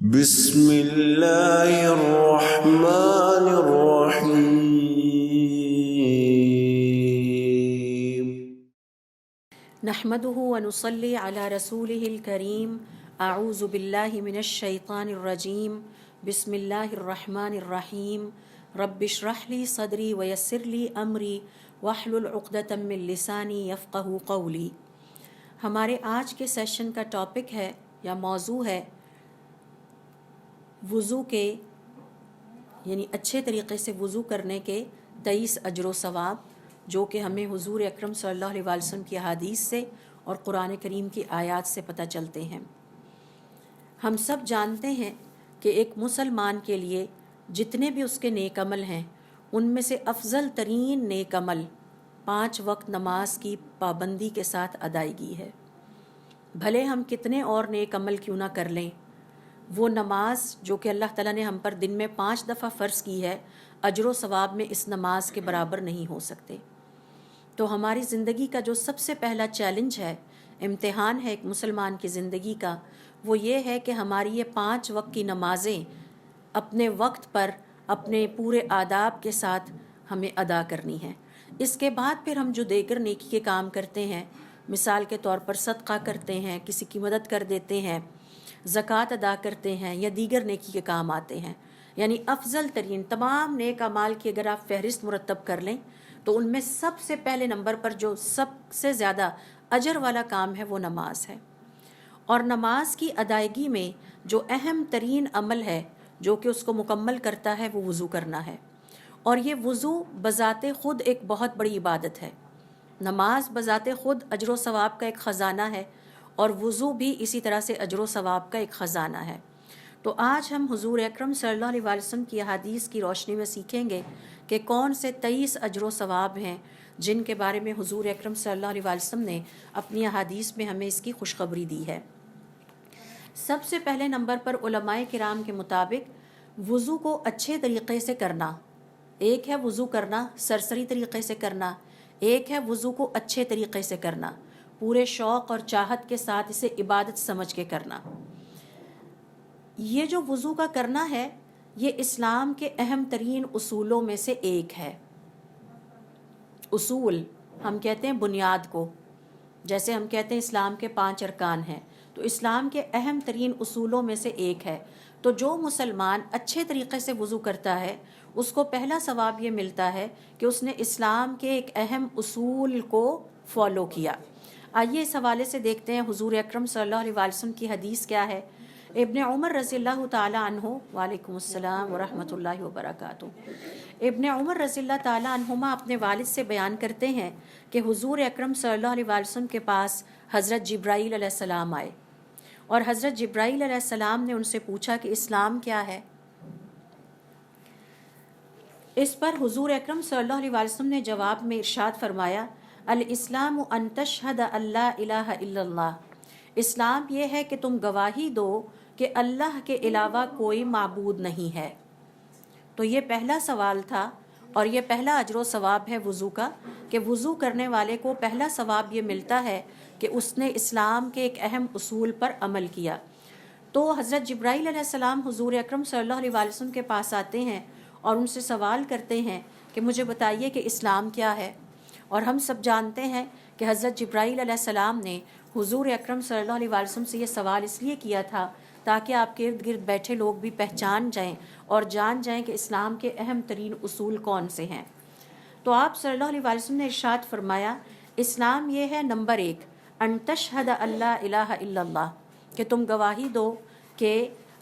بسم اللہ الرحمن الرحیم نحمده ونصلي على رسوله الكريم اعوذ باللہ من الشیطان الرجیم بسم اللہ الرحمن الرحیم رب اشرح لي صدری ویسر لي امری واحلل عقدۃ من لسانی یفقهوا قولی۔ ہمارے آج کے سیشن کا ٹاپک ہے یا موضوع ہے وضو کے یعنی اچھے طریقے سے وضو کرنے کے 23 اجر و ثواب، جو کہ ہمیں حضور اکرم صلی اللہ علیہ وسلم کی احادیث سے اور قرآن کریم کی آیات سے پتہ چلتے ہیں۔ ہم سب جانتے ہیں کہ ایک مسلمان کے لیے جتنے بھی اس کے نیک عمل ہیں ان میں سے افضل ترین نیک عمل 5 وقت نماز کی پابندی کے ساتھ ادائیگی ہے۔ بھلے ہم کتنے اور نیک عمل کیوں نہ کر لیں، وہ نماز جو کہ اللہ تعالیٰ نے ہم پر دن میں 5 دفعہ فرض کی ہے، اجر و ثواب میں اس نماز کے برابر نہیں ہو سکتے۔ تو ہماری زندگی کا جو سب سے پہلا چیلنج ہے، امتحان ہے ایک مسلمان کی زندگی کا، وہ یہ ہے کہ ہماری یہ 5 وقت کی نمازیں اپنے وقت پر اپنے پورے آداب کے ساتھ ہمیں ادا کرنی ہیں۔ اس کے بعد پھر ہم جو دیگر نیکی کے کام کرتے ہیں، مثال کے طور پر صدقہ کرتے ہیں، کسی کی مدد کر دیتے ہیں، زکوٰۃ ادا کرتے ہیں یا دیگر نیکی کے کام آتے ہیں، یعنی افضل ترین تمام نیک اعمال کی اگر آپ فہرست مرتب کر لیں تو ان میں سب سے پہلے نمبر پر جو سب سے زیادہ اجر والا کام ہے وہ نماز ہے۔ اور نماز کی ادائیگی میں جو اہم ترین عمل ہے جو کہ اس کو مکمل کرتا ہے وہ وضو کرنا ہے، اور یہ وضو بذات خود ایک بہت بڑی عبادت ہے۔ نماز بذات خود اجر و ثواب کا ایک خزانہ ہے، اور وضو بھی اسی طرح سے اجر و ثواب کا ایک خزانہ ہے۔ تو آج ہم حضور اکرم صلی اللہ علیہ وسلم کی احادیث کی روشنی میں سیکھیں گے کہ کون سے 23 اجر و ثواب ہیں جن کے بارے میں حضور اکرم صلی اللہ علیہ وسلم نے اپنی احادیث میں ہمیں اس کی خوشخبری دی ہے۔ سب سے پہلے نمبر پر علماء کرام کے مطابق وضو کو اچھے طریقے سے کرنا، ایک ہے وضو کرنا سرسری طریقے سے کرنا، ایک ہے وضو کو اچھے طریقے سے کرنا، پورے شوق اور چاہت کے ساتھ اسے عبادت سمجھ کے کرنا۔ یہ جو وضو کا کرنا ہے یہ اسلام کے اہم ترین اصولوں میں سے ایک ہے۔ اصول ہم کہتے ہیں بنیاد کو، جیسے ہم کہتے ہیں اسلام کے 5 ارکان ہیں، تو اسلام کے اہم ترین اصولوں میں سے ایک ہے۔ تو جو مسلمان اچھے طریقے سے وضو کرتا ہے اس کو پہلا ثواب یہ ملتا ہے کہ اس نے اسلام کے ایک اہم اصول کو فالو کیا۔ آئیے اس حوالے سے دیکھتے ہیں حضور اکرم صلی اللہ علیہ وسلم کی حدیث کیا ہے۔ ابن عمر رضی اللہ تعالیٰ عنہ، وعلیکم السلام ورحمۃ اللہ وبرکاتہ، ابن عمر رضی اللہ تعالیٰ عنہما اپنے والد سے بیان کرتے ہیں کہ حضور اکرم صلی اللہ علیہ وسلم کے پاس حضرت جبرائیل علیہ السلام آئے، اور حضرت جبرائیل علیہ السلام نے ان سے پوچھا کہ اسلام کیا ہے۔ اس پر حضور اکرم صلی اللہ علیہ وسلم نے جواب میں ارشاد فرمایا، الاسلام ان تشہد ان لا الہ الا اللہ، اسلام یہ ہے کہ تم گواہی دو کہ اللہ کے علاوہ کوئی معبود نہیں ہے۔ تو یہ پہلا سوال تھا، اور یہ پہلا اجر و ثواب ہے وضو کا، کہ وضو کرنے والے کو پہلا ثواب یہ ملتا ہے کہ اس نے اسلام کے ایک اہم اصول پر عمل کیا۔ تو حضرت جبرائیل علیہ السلام حضور اکرم صلی اللہ علیہ وسلم کے پاس آتے ہیں اور ان سے سوال کرتے ہیں کہ مجھے بتائیے کہ اسلام کیا ہے۔ اور ہم سب جانتے ہیں کہ حضرت جبرائیل علیہ السلام نے حضور اکرم صلی اللہ علیہ وسلم سے یہ سوال اس لیے کیا تھا تاکہ آپ کے ارد گرد بیٹھے لوگ بھی پہچان جائیں اور جان جائیں کہ اسلام کے اہم ترین اصول کون سے ہیں۔ تو آپ صلی اللہ علیہ وسلم نے ارشاد فرمایا، اسلام یہ ہے نمبر 1 ان تشہد ان لا الہ الا اللہ، کہ تم گواہی دو کہ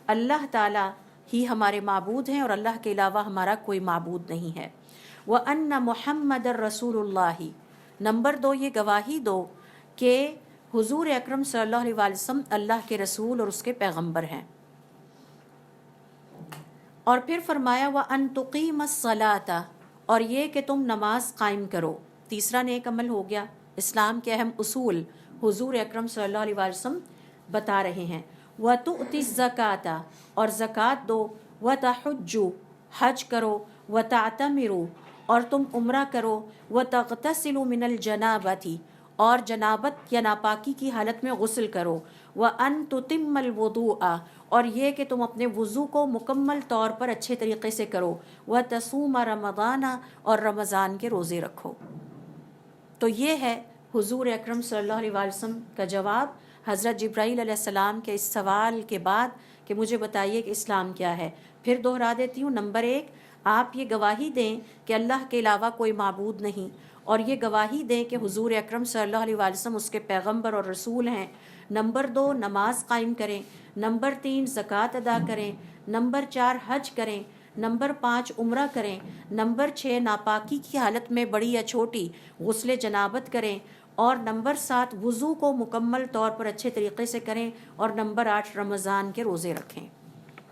اللہ تعالیٰ ہی ہمارے معبود ہیں اور اللہ کے علاوہ ہمارا کوئی معبود نہیں ہے۔ وَأَنَّ مُحَمَّدَ رَسُولُ اللَّهِ، نمبر 2 یہ گواہی دو کہ حضور اکرم صلی اللہ علیہ وسلم اللہ کے رسول اور اس کے پیغمبر ہیں۔ اور پھر فرمایا وَأَن تُقِيمَ الصَّلَاةَ، اور یہ کہ تم نماز قائم کرو۔ تیسرا نیک عمل ہو گیا، اسلام کے اہم اصول حضور اکرم صلی اللہ علیہ وسلم بتا رہے ہیں۔ وَتُؤْتِ الزَّكَاةَ، اور زکوٰۃ دو۔ وَتَحُجُّ، حج کرو۔ وَتَعْتَمِرُ، اور تم عمرہ کرو۔ وَتَغْتَسِلُ مِنَ الْجَنَابَةِ، اور جنابت یا ناپاکی کی حالت میں غسل کرو۔ وَأَن تُتِمَّ الْوُضُوءَ، اور یہ کہ تم اپنے وضو کو مکمل طور پر اچھے طریقے سے کرو، وَتَصُومَ رَمَضَانَ، اور رمضان کے روزے رکھو۔ تو یہ ہے حضور اکرم صلی اللہ علیہ وسلم کا جواب حضرت جبرائیل علیہ السلام کے اس سوال کے بعد کہ مجھے بتائیے کہ اسلام کیا ہے۔ پھر دہرا دیتی ہوں، نمبر 1، آپ یہ گواہی دیں کہ اللہ کے علاوہ کوئی معبود نہیں، اور یہ گواہی دیں کہ حضور اکرم صلی اللہ علیہ وسلم اس کے پیغمبر اور رسول ہیں۔ نمبر 2، نماز قائم کریں۔ نمبر 3، زکوٰۃ ادا کریں۔ نمبر 4، حج کریں۔ نمبر 5، عمرہ کریں۔ نمبر 6، ناپاکی کی حالت میں بڑی یا چھوٹی غسل جنابت کریں۔ اور نمبر 7، وضو کو مکمل طور پر اچھے طریقے سے کریں۔ اور نمبر 8، رمضان کے روزے رکھیں۔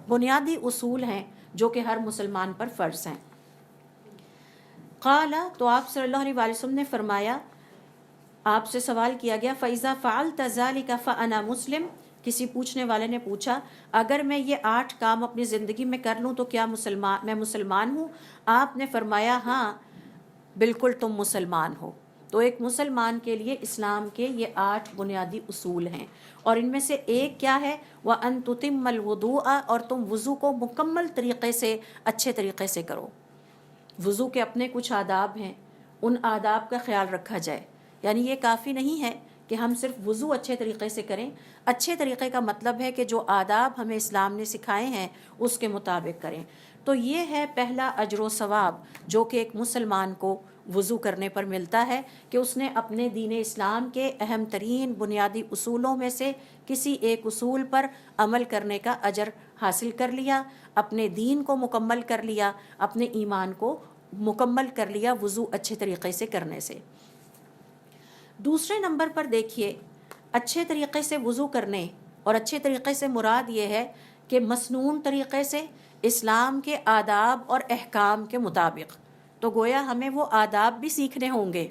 بنیادی اصول ہیں جو کہ ہر مسلمان پر فرض ہیں۔ قال، تو آپ صلی اللہ علیہ وسلم نے فرمایا، آپ سے سوال کیا گیا، فَإِذَا فَعَلْتَ ذَلِكَ فَأَنَا مسلم، کسی پوچھنے والے نے پوچھا اگر میں یہ 8 کام اپنی زندگی میں کر لوں تو کیا میں مسلمان ہوں؟ آپ نے فرمایا ہاں بالکل تم مسلمان ہو۔ تو ایک مسلمان کے لیے اسلام کے یہ 8 بنیادی اصول ہیں، اور ان میں سے ایک کیا ہے؟ وَأَن تُتِمَّ الْوُضُوءَ، اور تم وضو کو مکمل طریقے سے اچھے طریقے سے کرو۔ وضو کے اپنے کچھ آداب ہیں، ان آداب کا خیال رکھا جائے۔ یعنی یہ کافی نہیں ہے کہ ہم صرف وضو اچھے طریقے سے کریں، اچھے طریقے کا مطلب ہے کہ جو آداب ہمیں اسلام نے سکھائے ہیں اس کے مطابق کریں۔ تو یہ ہے پہلا اجر و ثواب جو کہ ایک مسلمان کو وضو کرنے پر ملتا ہے، کہ اس نے اپنے دین اسلام کے اہم ترین بنیادی اصولوں میں سے کسی ایک اصول پر عمل کرنے کا اجر حاصل کر لیا، اپنے دین کو مکمل کر لیا، اپنے ایمان کو مکمل کر لیا وضو اچھے طریقے سے کرنے سے۔ دوسرے نمبر پر دیکھیے، اچھے طریقے سے وضو کرنے، اور اچھے طریقے سے مراد یہ ہے کہ مسنون طریقے سے اسلام کے آداب اور احکام کے مطابق۔ تو گویا ہمیں وہ آداب بھی سیکھنے ہوں گے،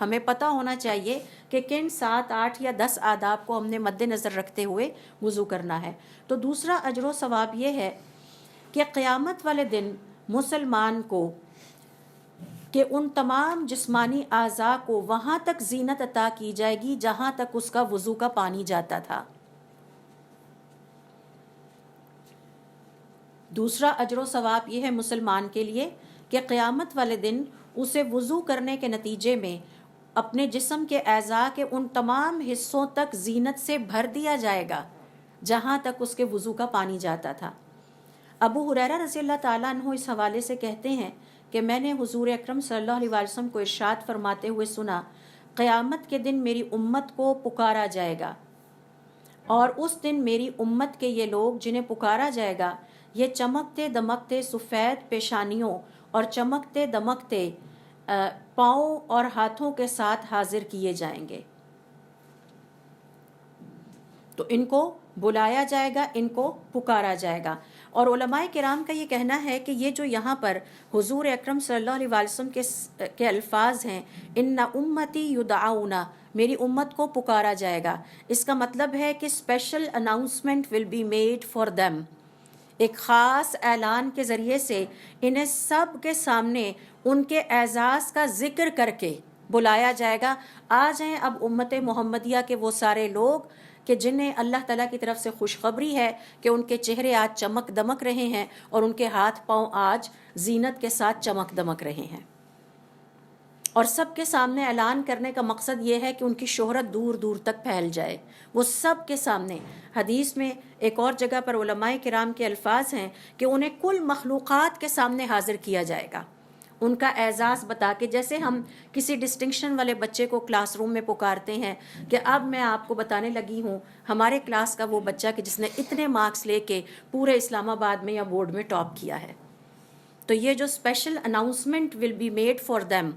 ہمیں پتہ ہونا چاہیے کہ کن 7، 8 یا 10 آداب کو ہم نے مد نظر رکھتے ہوئے وضو کرنا ہے۔ تو دوسرا اجر و ثواب یہ ہے کہ قیامت والے دن مسلمان کو کہ ان تمام جسمانی اعضاء کو وہاں تک زینت عطا کی جائے گی جہاں تک اس کا وضو کا پانی جاتا تھا۔ دوسرا اجر و ثواب یہ ہے مسلمان کے لیے کہ قیامت والے دن اسے وضو کرنے کے نتیجے میں اپنے جسم کے اعضاء کے ان تمام حصوں تک زینت سے بھر دیا جائے گا جہاں تک اس کے وضو کا پانی جاتا تھا۔ ابو ہریرہ رضی اللہ تعالیٰ عنہ اس حوالے سے کہتے ہیں کہ میں نے حضور اکرم صلی اللہ علیہ وسلم کو ارشاد فرماتے ہوئے سنا، قیامت کے دن میری امت کو پکارا جائے گا، اور اس دن میری امت کے یہ لوگ جنہیں پکارا جائے گا، یہ چمکتے دمکتے سفید پیشانیوں اور چمکتے دمکتے پاؤں اور ہاتھوں کے ساتھ حاضر کیے جائیں گے۔ تو ان کو بلایا جائے گا، ان کو پکارا جائے گا۔ اور علماء کرام کا یہ کہنا ہے کہ یہ جو یہاں پر حضور اکرم صلی اللہ علیہ وسلم کے الفاظ ہیں، ان امتی یدعون، میری امت کو پکارا جائے گا، اس کا مطلب ہے کہ special announcement will be made for them, ایک خاص اعلان کے ذریعے سے انہیں سب کے سامنے ان کے اعزاز کا ذکر کر کے بلایا جائے گا، آ جائیں اب امت محمدیہ کے وہ سارے لوگ کہ جنہیں اللہ تعالیٰ کی طرف سے خوشخبری ہے کہ ان کے چہرے آج چمک دمک رہے ہیں اور ان کے ہاتھ پاؤں آج زینت کے ساتھ چمک دمک رہے ہیں۔ اور سب کے سامنے اعلان کرنے کا مقصد یہ ہے کہ ان کی شہرت دور دور تک پھیل جائے، وہ سب کے سامنے۔ حدیث میں ایک اور جگہ پر علماء کرام کے الفاظ ہیں کہ انہیں کل مخلوقات کے سامنے حاضر کیا جائے گا، ان کا اعزاز بتا کے، جیسے ہم کسی ڈسٹنکشن والے بچے کو کلاس روم میں پکارتے ہیں کہ اب میں آپ کو بتانے لگی ہوں ہمارے کلاس کا وہ بچہ کہ جس نے اتنے مارکس لے کے پورے اسلام آباد میں یا بورڈ میں ٹاپ کیا ہے۔ تو یہ جو special announcement will be made for them,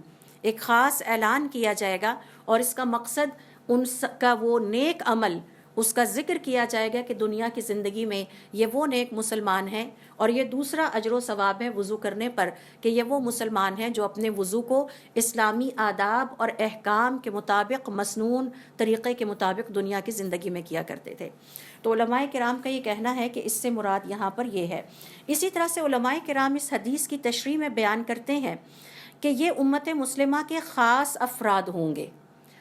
ایک خاص اعلان کیا جائے گا، اور اس کا مقصد ان کا وہ نیک عمل، اس کا ذکر کیا جائے گا کہ دنیا کی زندگی میں یہ وہ نیک مسلمان ہیں۔ اور یہ دوسرا اجر و ثواب ہے وضو کرنے پر کہ یہ وہ مسلمان ہیں جو اپنے وضو کو اسلامی آداب اور احکام کے مطابق، مسنون طریقے کے مطابق دنیا کی زندگی میں کیا کرتے تھے۔ تو علماء کرام کا یہ کہنا ہے کہ اس سے مراد یہاں پر یہ ہے۔ اسی طرح سے علماء کرام اس حدیث کی تشریح میں بیان کرتے ہیں کہ یہ امت مسلمہ کے خاص افراد ہوں گے۔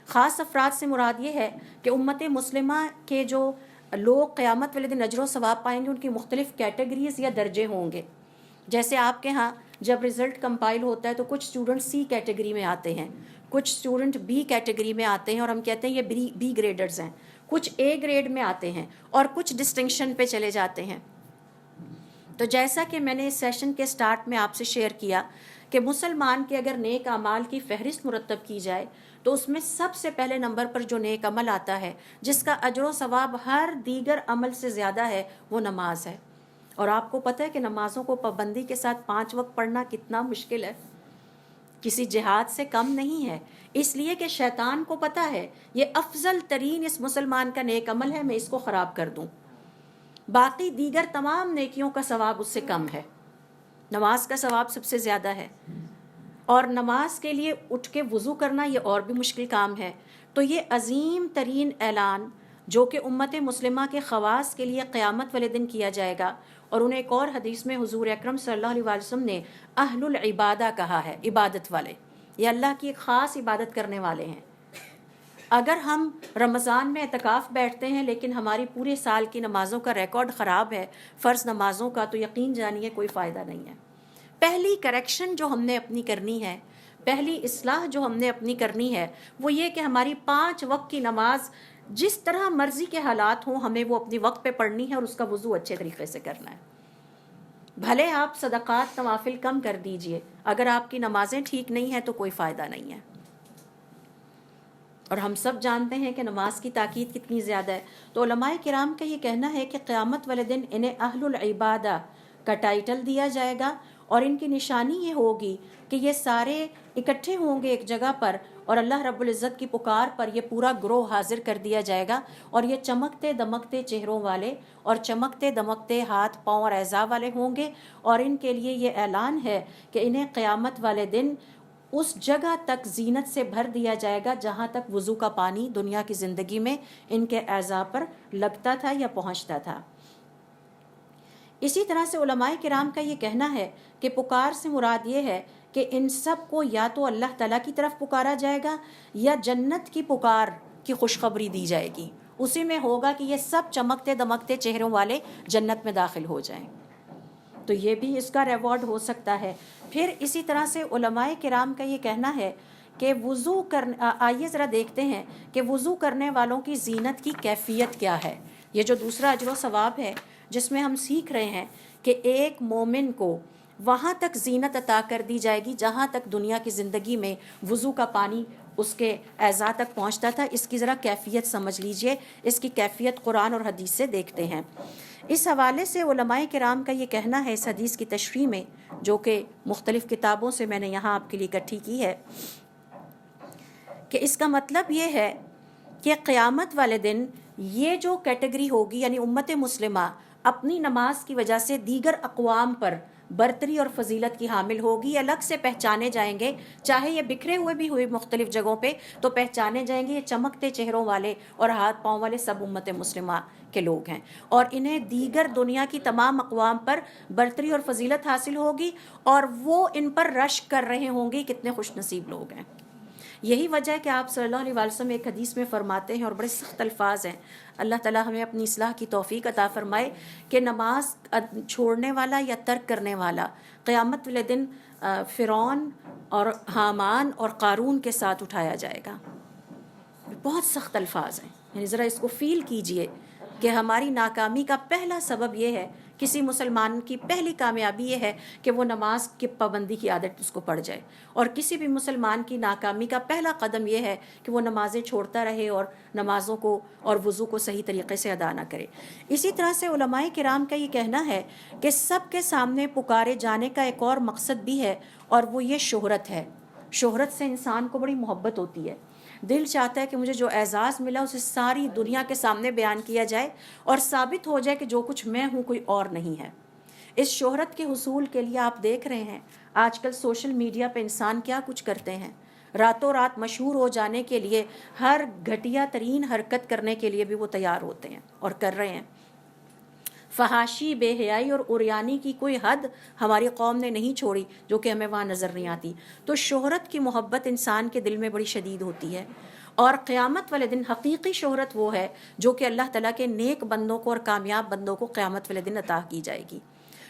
خاص افراد سے مراد یہ ہے کہ امت مسلمہ کے جو لوگ قیامت والے دن اجر و ثواب پائیں گے، ان کی مختلف کیٹیگریز یا درجے ہوں گے. جیسے آپ کے ہاں جب رزلٹ کمپائل ہوتا ہے تو کچھ اسٹوڈنٹ سی کیٹیگری میں آتے ہیں، کچھ اسٹوڈنٹ بی کیٹیگری میں آتے ہیں اور ہم کہتے ہیں یہ بی گریڈرز ہیں، کچھ اے گریڈ میں آتے ہیں اور کچھ ڈسٹنکشن پہ چلے جاتے ہیں. تو جیسا کہ میں نے اس سیشن کے سٹارٹ میں آپ سے شیئر کیا کہ مسلمان کے اگر نیک اعمال کی فہرست مرتب کی جائے تو اس میں سب سے پہلے نمبر پر جو نیک عمل آتا ہے جس کا اجر و ثواب ہر دیگر عمل سے زیادہ ہے وہ نماز ہے. اور آپ کو پتہ ہے کہ نمازوں کو پابندی کے ساتھ 5 وقت پڑھنا کتنا مشکل ہے، کسی جہاد سے کم نہیں ہے. اس لیے کہ شیطان کو پتہ ہے یہ افضل ترین اس مسلمان کا نیک عمل ہے، میں اس کو خراب کر دوں، باقی دیگر تمام نیکیوں کا ثواب اس سے کم ہے، نماز کا ثواب سب سے زیادہ ہے. اور نماز کے لیے اٹھ کے وضو کرنا یہ اور بھی مشکل کام ہے. تو یہ عظیم ترین اعلان جو کہ امت مسلمہ کے خواص کے لیے قیامت والے دن کیا جائے گا. اور انہیں ایک اور حدیث میں حضور اکرم صلی اللہ علیہ وسلم نے اہل العبادہ کہا ہے، عبادت والے، یہ اللہ کی ایک خاص عبادت کرنے والے ہیں. اگر ہم رمضان میں اعتکاف بیٹھتے ہیں لیکن ہماری پورے سال کی نمازوں کا ریکارڈ خراب ہے، فرض نمازوں کا، تو یقین جانیے کوئی فائدہ نہیں ہے. پہلی کریکشن جو ہم نے اپنی کرنی ہے، پہلی اصلاح جو ہم نے اپنی کرنی ہے وہ یہ کہ ہماری 5 وقت کی نماز جس طرح مرضی کے حالات ہوں ہمیں وہ اپنی وقت پہ پڑھنی ہے اور اس کا وضو اچھے طریقے سے کرنا ہے. بھلے آپ صدقات نوافل کم کر دیجئے، اگر آپ کی نمازیں ٹھیک نہیں ہیں تو کوئی فائدہ نہیں ہے. اور ہم سب جانتے ہیں کہ نماز کی تاکید کتنی زیادہ ہے. تو علماء کرام کا یہ کہنا ہے کہ قیامت والے دن انہیں اہل العبادہ کا ٹائٹل دیا جائے گا اور ان کی نشانی یہ ہوگی کہ یہ سارے اکٹھے ہوں گے ایک جگہ پر اور اللہ رب العزت کی پکار پر یہ پورا گروہ حاضر کر دیا جائے گا. اور یہ چمکتے دمکتے چہروں والے اور چمکتے دمکتے ہاتھ پاؤں اور اعضاء والے ہوں گے. اور ان کے لیے یہ اعلان ہے کہ انہیں قیامت والے دن اس جگہ تک زینت سے بھر دیا جائے گا جہاں تک وضو کا پانی دنیا کی زندگی میں ان کے اعضاء پر لگتا تھا یا پہنچتا تھا. اسی طرح سے علماء کرام کا یہ کہنا ہے کہ پکار سے مراد یہ ہے کہ ان سب کو یا تو اللہ تعالیٰ کی طرف پکارا جائے گا یا جنت کی پکار کی خوشخبری دی جائے گی. اسی میں ہوگا کہ یہ سب چمکتے دمکتے چہروں والے جنت میں داخل ہو جائیں. تو یہ بھی اس کا ریوارڈ ہو سکتا ہے. پھر اسی طرح سے علماء کرام کا یہ کہنا ہے کہ وضو آئیے ذرا دیکھتے ہیں کہ وضو کرنے والوں کی زینت کی کیفیت کیا ہے. یہ جو دوسرا اجر و ثواب ہے جس میں ہم سیکھ رہے ہیں کہ ایک مومن کو وہاں تک زینت عطا کر دی جائے گی جہاں تک دنیا کی زندگی میں وضو کا پانی اس کے اعضاء تک پہنچتا تھا. اس کی ذرا کیفیت سمجھ لیجئے، اس کی کیفیت قرآن اور حدیث سے دیکھتے ہیں. اس حوالے سے علماء کرام کا یہ کہنا ہے اس حدیث کی تشریح میں جو کہ مختلف کتابوں سے میں نے یہاں آپ کے لیے اکٹھی کی ہے کہ اس کا مطلب یہ ہے کہ قیامت والے دن یہ جو کیٹیگری ہوگی یعنی امت مسلمہ اپنی نماز کی وجہ سے دیگر اقوام پر برتری اور فضیلت کی حامل ہوگی، الگ سے پہچانے جائیں گے، چاہے یہ بکھرے ہوئے بھی ہوئے مختلف جگہوں پہ تو پہچانے جائیں گے. یہ چمکتے چہروں والے اور ہاتھ پاؤں والے سب امت مسلمہ کے لوگ ہیں اور انہیں دیگر دنیا کی تمام اقوام پر برتری اور فضیلت حاصل ہوگی اور وہ ان پر رشک کر رہے ہوں گے. کتنے خوش نصیب لوگ ہیں. یہی وجہ ہے کہ آپ صلی اللہ علیہ وسلم ایک حدیث میں فرماتے ہیں اور بڑے سخت الفاظ ہیں، اللہ تعالیٰ ہمیں اپنی اصلاح کی توفیق عطا فرمائے، کہ نماز چھوڑنے والا یا ترک کرنے والا قیامت والے دن فرعون اور حامان اور قارون کے ساتھ اٹھایا جائے گا. بہت سخت الفاظ ہیں، یعنی ذرا اس کو فیل کیجئے کہ ہماری ناکامی کا پہلا سبب یہ ہے، کسی مسلمان کی پہلی کامیابی یہ ہے کہ وہ نماز کی پابندی کی عادت اس کو پڑ جائے، اور کسی بھی مسلمان کی ناکامی کا پہلا قدم یہ ہے کہ وہ نمازیں چھوڑتا رہے اور نمازوں کو اور وضو کو صحیح طریقے سے ادا نہ کرے. اسی طرح سے علماء کرام کا یہ کہنا ہے کہ سب کے سامنے پکارے جانے کا ایک اور مقصد بھی ہے اور وہ یہ شہرت ہے. شہرت سے انسان کو بڑی محبت ہوتی ہے، دل چاہتا ہے کہ مجھے جو اعزاز ملا اسے ساری دنیا کے سامنے بیان کیا جائے اور ثابت ہو جائے کہ جو کچھ میں ہوں کوئی اور نہیں ہے. اس شہرت کے حصول کے لیے آپ دیکھ رہے ہیں آج کل سوشل میڈیا پہ انسان کیا کچھ کرتے ہیں. راتوں رات مشہور ہو جانے کے لیے ہر گھٹیا ترین حرکت کرنے کے لیے بھی وہ تیار ہوتے ہیں اور کر رہے ہیں. فحاشی، بے حیائی اور عریانی کی کوئی حد ہماری قوم نے نہیں چھوڑی جو کہ ہمیں وہاں نظر نہیں آتی. تو شہرت کی محبت انسان کے دل میں بڑی شدید ہوتی ہے اور قیامت والے دن حقیقی شہرت وہ ہے جو کہ اللہ تعالیٰ کے نیک بندوں کو اور کامیاب بندوں کو قیامت والے دن عطا کی جائے گی.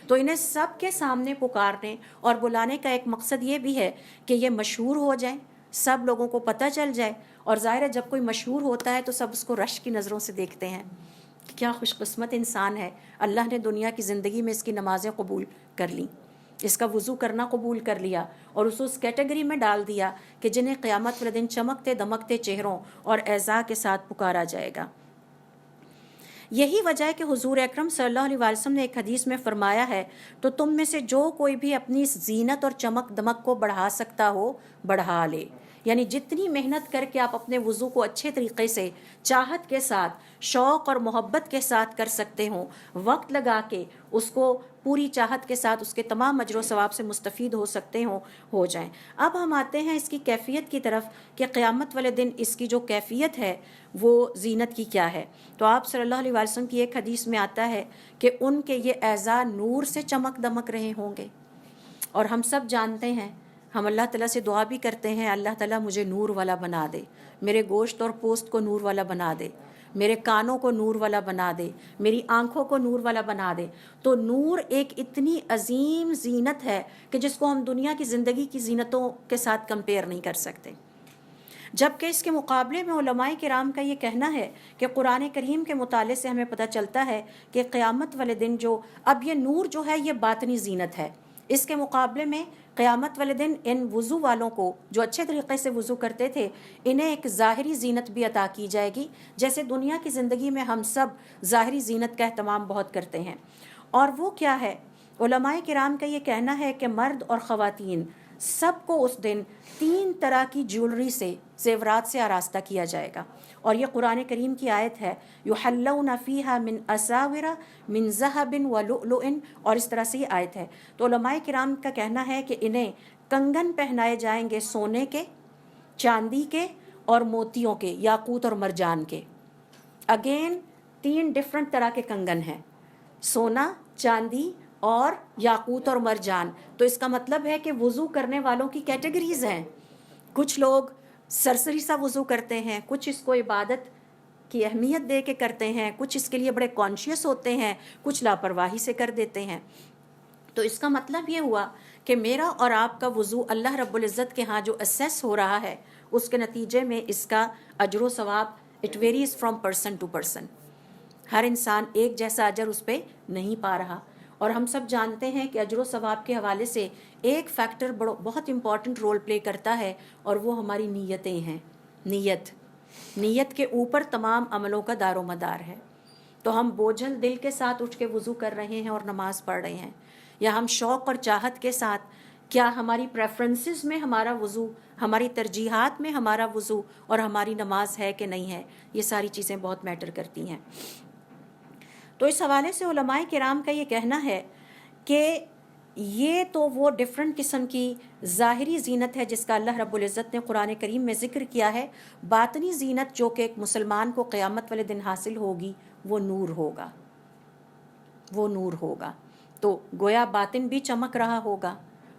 تو انہیں سب کے سامنے پکارنے اور بلانے کا ایک مقصد یہ بھی ہے کہ یہ مشہور ہو جائیں, سب لوگوں کو پتہ چل جائے. اور ظاہر ہے جب کوئی مشہور ہوتا ہے تو سب اس کو رشک کی نظروں سے دیکھتے ہیں, کیا خوش قسمت انسان ہے, اللہ نے دنیا کی زندگی میں اس کی نمازیں قبول کر لیں, اس کا وضو کرنا قبول کر لیا اور اس کیٹیگری میں ڈال دیا کہ جنہیں قیامت والے دن چمکتے دمکتے چہروں اور اعزاء کے ساتھ پکارا جائے گا. یہی وجہ ہے کہ حضور اکرم صلی اللہ علیہ وسلم نے ایک حدیث میں فرمایا ہے, تو تم میں سے جو کوئی بھی اپنی اس زینت اور چمک دمک کو بڑھا سکتا ہو بڑھا لے. یعنی جتنی محنت کر کے آپ اپنے وضو کو اچھے طریقے سے چاہت کے ساتھ شوق اور محبت کے ساتھ کر سکتے ہوں, وقت لگا کے اس کو پوری چاہت کے ساتھ اس کے تمام اجر و ثواب سے مستفید ہو سکتے ہوں, ہو جائیں. اب ہم آتے ہیں اس کی کیفیت کی طرف کہ قیامت والے دن اس کی جو کیفیت ہے وہ زینت کی کیا ہے. تو آپ صلی اللہ علیہ وسلم کی ایک حدیث میں آتا ہے کہ ان کے یہ اعضاء نور سے چمک دمک رہے ہوں گے. اور ہم سب جانتے ہیں, ہم اللہ تعالیٰ سے دعا بھی کرتے ہیں, اللہ تعالیٰ مجھے نور والا بنا دے, میرے گوشت اور پوست کو نور والا بنا دے, میرے کانوں کو نور والا بنا دے, میری آنکھوں کو نور والا بنا دے. تو نور ایک اتنی عظیم زینت ہے کہ جس کو ہم دنیا کی زندگی کی زینتوں کے ساتھ کمپیئر نہیں کر سکتے. جبکہ اس کے مقابلے میں علماء کرام کا یہ کہنا ہے کہ قرآن کریم کے مطالعے سے ہمیں پتہ چلتا ہے کہ قیامت والے دن جو اب یہ نور جو ہے یہ باطنی زینت ہے. اس کے مقابلے میں قیامت والے دن ان وضو والوں کو جو اچھے طریقے سے وضو کرتے تھے انہیں ایک ظاہری زینت بھی عطا کی جائے گی, جیسے دنیا کی زندگی میں ہم سب ظاہری زینت کا اہتمام بہت کرتے ہیں. اور وہ کیا ہے؟ علماء کرام کا یہ کہنا ہے کہ مرد اور خواتین سب کو اس دن 3 طرح کی جیولری سے, زیورات سے آراستہ کیا جائے گا. اور یہ قرآن کریم کی آیت ہے, یحلون فیہا من اساور من ذہب ولؤلؤ, اور اس طرح سے یہ آیت ہے. تو علماء کرام کا کہنا ہے کہ انہیں کنگن پہنائے جائیں گے سونے کے, چاندی کے اور موتیوں کے, یاقوت اور مرجان کے. اگین 3 ڈفرنٹ طرح کے کنگن ہیں, سونا, چاندی اور یاقوت اور مرجان. تو اس کا مطلب ہے کہ وضو کرنے والوں کی کیٹیگریز ہیں. کچھ لوگ سرسری سا وضو کرتے ہیں, کچھ اس کو عبادت کی اہمیت دے کے کرتے ہیں, کچھ اس کے لیے بڑے کانشیس ہوتے ہیں, کچھ لاپرواہی سے کر دیتے ہیں. تو اس کا مطلب یہ ہوا کہ میرا اور آپ کا وضو اللہ رب العزت کے ہاں جو اسیس ہو رہا ہے اس کے نتیجے میں اس کا اجر و ثواب it varies from person to person. ہر انسان ایک جیسا اجر اس پہ نہیں پا رہا. اور ہم سب جانتے ہیں کہ اجر و ثواب کے حوالے سے ایک فیکٹر بہت امپورٹنٹ رول پلے کرتا ہے, اور وہ ہماری نیتیں ہیں. نیت کے اوپر تمام عملوں کا دار و مدار ہے. تو ہم بوجھل دل کے ساتھ اٹھ کے وضو کر رہے ہیں اور نماز پڑھ رہے ہیں, یا ہم شوق اور چاہت کے ساتھ, کیا ہماری پریفرنسز میں ہمارا وضو, ہماری ترجیحات میں ہمارا وضو اور ہماری نماز ہے کہ نہیں ہے, یہ ساری چیزیں بہت میٹر کرتی ہیں. تو اس حوالے سے علماء کرام کا یہ کہنا ہے کہ یہ تو وہ ڈفرنٹ قسم کی ظاہری زینت ہے جس کا اللہ رب العزت نے قرآن کریم میں ذکر کیا ہے. باطنی زینت جو کہ ایک مسلمان کو قیامت والے دن حاصل ہوگی وہ نور ہوگا, وہ نور ہوگا. تو گویا باطن بھی چمک رہا ہوگا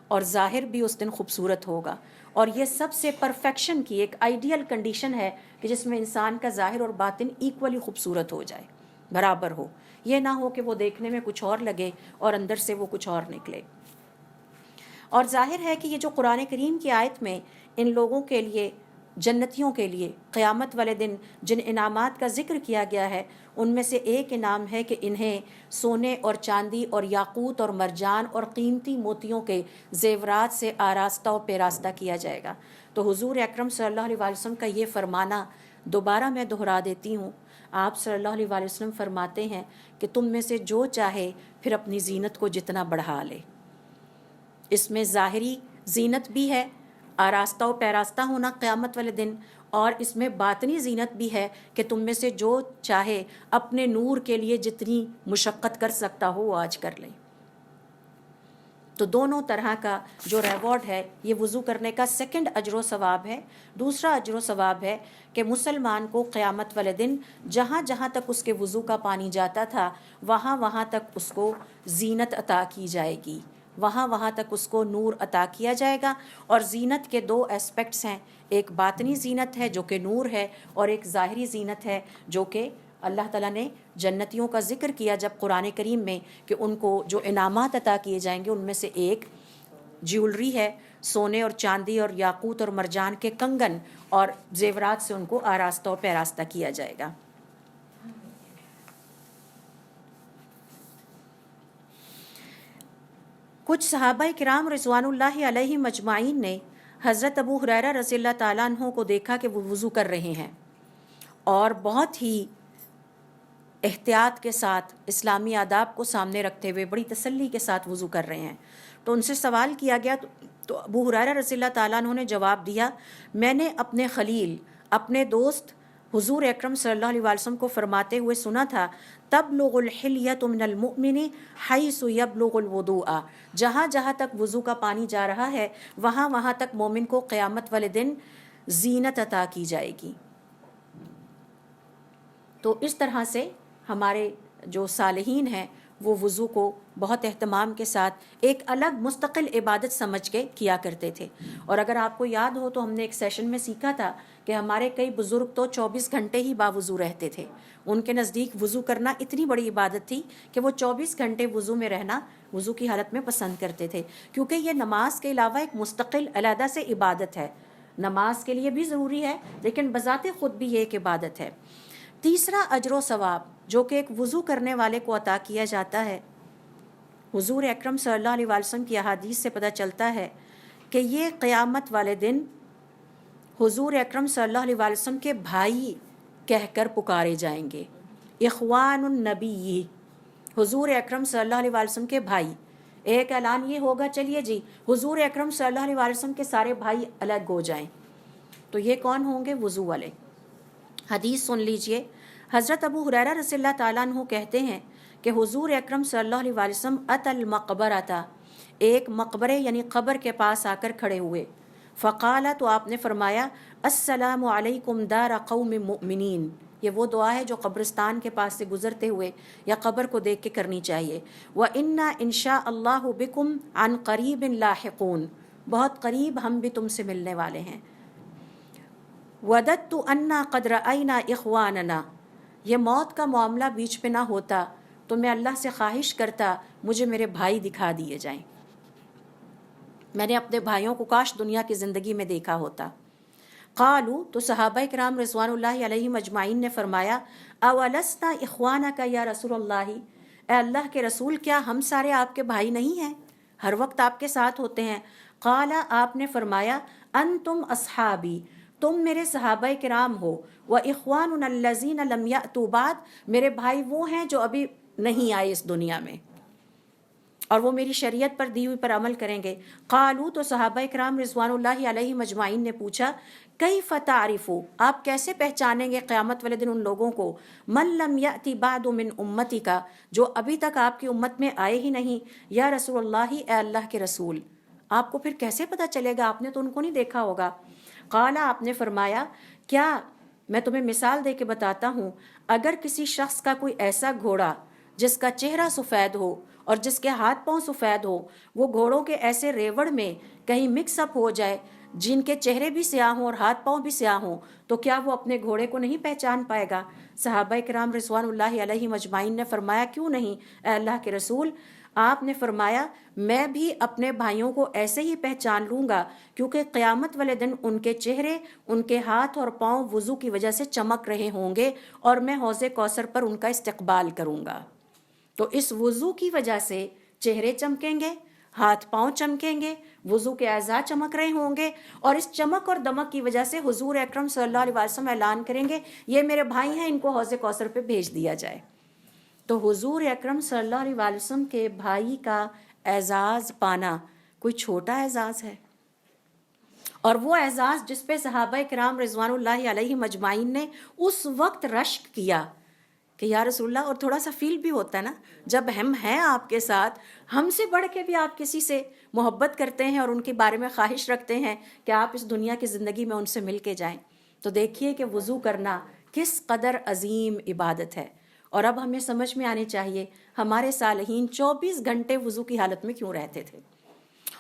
اور ظاہر بھی اس دن خوبصورت ہوگا. اور یہ سب سے پرفیکشن کی ایک آئیڈیل کنڈیشن ہے کہ جس میں انسان کا ظاہر اور باطن ایکولی خوبصورت ہو جائے, برابر ہو. یہ نہ ہو کہ وہ دیکھنے میں کچھ اور لگے اور اندر سے وہ کچھ اور نکلے. اور ظاہر ہے کہ یہ جو قرآن کریم کی آیت میں ان لوگوں کے لیے, جنتیوں کے لیے قیامت والے دن جن انعامات کا ذکر کیا گیا ہے ان میں سے ایک انعام ہے کہ انہیں سونے اور چاندی اور یاقوت اور مرجان اور قیمتی موتیوں کے زیورات سے آراستہ و پیراستہ کیا جائے گا. تو حضور اکرم صلی اللہ علیہ وسلم کا یہ فرمانا دوبارہ میں دہرا دیتی ہوں. آپ صلی اللہ علیہ وسلم فرماتے ہیں کہ تم میں سے جو چاہے پھر اپنی زینت کو جتنا بڑھا لے. اس میں ظاہری زینت بھی ہے, آراستہ و پیراستہ ہونا قیامت والے دن, اور اس میں باطنی زینت بھی ہے کہ تم میں سے جو چاہے اپنے نور کے لیے جتنی مشقت کر سکتا ہو وہ آج کر لے. تو دونوں طرح کا جو ریوارڈ ہے یہ وضو کرنے کا سیکنڈ اجر و ثواب ہے. دوسرا اجر و ثواب ہے کہ مسلمان کو قیامت والے دن جہاں جہاں تک اس کے وضو کا پانی جاتا تھا وہاں وہاں تک اس کو زینت عطا کی جائے گی, وہاں وہاں تک اس کو نور عطا کیا جائے گا. اور زینت کے دو اسپیکٹس ہیں, ایک باطنی زینت ہے جو کہ نور ہے, اور ایک ظاہری زینت ہے جو کہ اللہ تعالیٰ نے جنتیوں کا ذکر کیا جب قرآن کریم میں کہ ان کو جو انعامات عطا کیے جائیں گے ان میں سے ایک جیولری ہے, سونے اور چاندی اور یاقوت اور مرجان کے کنگن اور زیورات سے ان کو آراستہ اور پیراستہ کیا جائے گا. کچھ صحابہ کرام رضوان اللہ علیہ مجمعین نے حضرت ابو ہریرہ رضی اللہ تعالیٰ عنہ کو دیکھا کہ وہ وضو کر رہے ہیں اور بہت ہی احتیاط کے ساتھ اسلامی آداب کو سامنے رکھتے ہوئے بڑی تسلی کے ساتھ وضو کر رہے ہیں. تو ان سے سوال کیا گیا تو ابو ہریرہ رضی اللہ تعالیٰ عنہ نے جواب دیا, میں نے اپنے خلیل اپنے دوست حضور اکرم صلی اللہ علیہ وسلم کو فرماتے ہوئے سنا تھا, تبلغ الحلیۃ من المؤمن حیث یبلغ الوضوء, جہاں جہاں تک وضو کا پانی جا رہا ہے وہاں وہاں تک مومن کو قیامت والے دن زینت عطا کی جائے گی. تو اس طرح سے ہمارے جو صالحین ہیں وہ وضو کو بہت اہتمام کے ساتھ ایک الگ مستقل عبادت سمجھ کے کیا کرتے تھے. اور اگر آپ کو یاد ہو تو ہم نے ایک سیشن میں سیکھا تھا کہ ہمارے کئی بزرگ تو 24 گھنٹے ہی باوضو رہتے تھے. ان کے نزدیک وضو کرنا اتنی بڑی عبادت تھی کہ وہ 24 گھنٹے وضو میں رہنا وضو کی حالت میں پسند کرتے تھے, کیونکہ یہ نماز کے علاوہ ایک مستقل علیحدہ سے عبادت ہے. نماز کے لیے بھی ضروری ہے لیکن بذات خود بھی یہ ایک عبادت ہے. تیسرا اجر و ثواب جو کہ ایک وضو کرنے والے کو عطا کیا جاتا ہے, حضور اکرم صلی اللہ علیہ وسلم کی احادیث سے پتہ چلتا ہے کہ یہ قیامت والے دن حضور اکرم صلی اللہ علیہ وسلم کے بھائی کہہ کر پکارے جائیں گے. اخوان النبی, حضور اکرم صلی اللہ علیہ وسلم کے بھائی. ایک اعلان یہ ہوگا, چلیے جی حضور اکرم صلی اللہ علیہ وسلم کے سارے بھائی الگ ہو جائیں. تو یہ کون ہوں گے؟ وضو والے. حدیث سن لیجئے, حضرت ابو ہریرہ رضی اللہ تعالیٰ عنہ کہتے ہیں کہ حضور اکرم صلی اللہ علیہ وسلم ات المقبرۃ, ایک مقبرے یعنی قبر کے پاس آ کر کھڑے ہوئے. فقال, تو آپ نے فرمایا, السلام علیکم دار قوم مؤمنین. یہ وہ دعا ہے جو قبرستان کے پاس سے گزرتے ہوئے یا قبر کو دیکھ کے کرنی چاہیے. وَإِنَّا إِن شَاءَ اللَّهُ بِكُمْ عَنْ قَرِيبٍ لَاحِقُونَ, بہت قریب ہم بھی تم سے ملنے والے ہیں. وَدَدْتُ أَنَّا قَدْ رَأَيْنَا إِخْوَانَنَا, یہ موت کا معاملہ بیچ پہ نہ ہوتا تو میں اللہ سے خواہش کرتا مجھے میرے بھائی دکھا دیے جائیں. میں نے اپنے بھائیوں کو کاش دنیا کی زندگی میں دیکھا ہوتا. قالوا, تو صحابہ کرام رضوان اللہ علیہ مجمعین نے فرمایا, اولسنا اخوانک یا رسول اللہ, اے اللہ کے رسول کیا ہم سارے آپ کے بھائی نہیں ہیں, ہر وقت آپ کے ساتھ ہوتے ہیں. قال, آپ نے فرمایا, انتم اصحابی, تم میرے صحابہ کرام ہو. وَإِخْوَانُنَا الَّذِينَ لَمْ يَأْتُوا بَعْدَ, میرے بھائی وہ ہیں جو ابھی نہیں آئے اس دنیا میں اور وہ میری شریعت پر دی ہوئی پر عمل کریں گے. قالوا, تو صحابہ کرام رضوان اللہ علیہ مجمعین نے پوچھا, کیف تعرفوا, آپ کیسے پہچانیں گے قیامت والے دن ان لوگوں کو, من لم یأتی بعد من امتک, جو ابھی تک آپ کی امت میں آئے ہی نہیں. یا رسول اللہ, اے اللہ کے رسول, آپ کو پھر کیسے پتہ چلے گا, آپ نے تو ان کو نہیں دیکھا ہوگا. قال, آپ نے فرمایا, کیا میں تمہیں مثال دے کے بتاتا ہوں, اگر کسی شخص کا کوئی ایسا گھوڑا جس کا چہرہ سفید ہو اور جس کے ہاتھ پاؤں سفید ہو, وہ گھوڑوں کے ایسے ریوڑ میں کہیں مکس اپ ہو جائے جن کے چہرے بھی سیاہ ہوں اور ہاتھ پاؤں بھی سیاہ ہوں, تو کیا وہ اپنے گھوڑے کو نہیں پہچان پائے گا؟ صحابہ کرام رضوان اللہ علیہ مجمعین نے فرمایا, کیوں نہیں اے اللہ کے رسول. آپ نے فرمایا, میں بھی اپنے بھائیوں کو ایسے ہی پہچان لوں گا, کیونکہ قیامت والے دن ان کے چہرے, ان کے ہاتھ اور پاؤں وضو کی وجہ سے چمک رہے ہوں گے اور میں حوض کوثر پر ان کا استقبال کروں گا. تو اس وضو کی وجہ سے چہرے چمکیں گے, ہاتھ پاؤں چمکیں گے, وضو کے اعضاء چمک رہے ہوں گے, اور اس چمک اور دمک کی وجہ سے حضور اکرم صلی اللہ علیہ وسلم اعلان کریں گے, یہ میرے بھائی ہیں, ان کو حوض کوثر پہ بھیج دیا جائے. تو حضور اکرم صلی اللہ علیہ وسلم کے بھائی کا اعزاز پانا کوئی چھوٹا اعزاز ہے, اور وہ اعزاز جس پہ صحابہ کرام رضوان اللہ علیہ مجمعین نے اس وقت رشک کیا کہ یا رسول اللہ, اور تھوڑا سا فیل بھی ہوتا ہے نا جب ہم ہیں آپ کے ساتھ, ہم سے بڑھ کے بھی آپ کسی سے محبت کرتے ہیں اور ان کے بارے میں خواہش رکھتے ہیں کہ آپ اس دنیا کی زندگی میں ان سے مل کے جائیں. تو دیکھیے کہ وضو کرنا کس قدر عظیم عبادت ہے, اور اب ہمیں سمجھ میں آنی چاہیے ہمارے صالحین 24 گھنٹے وضو کی حالت میں کیوں رہتے تھے.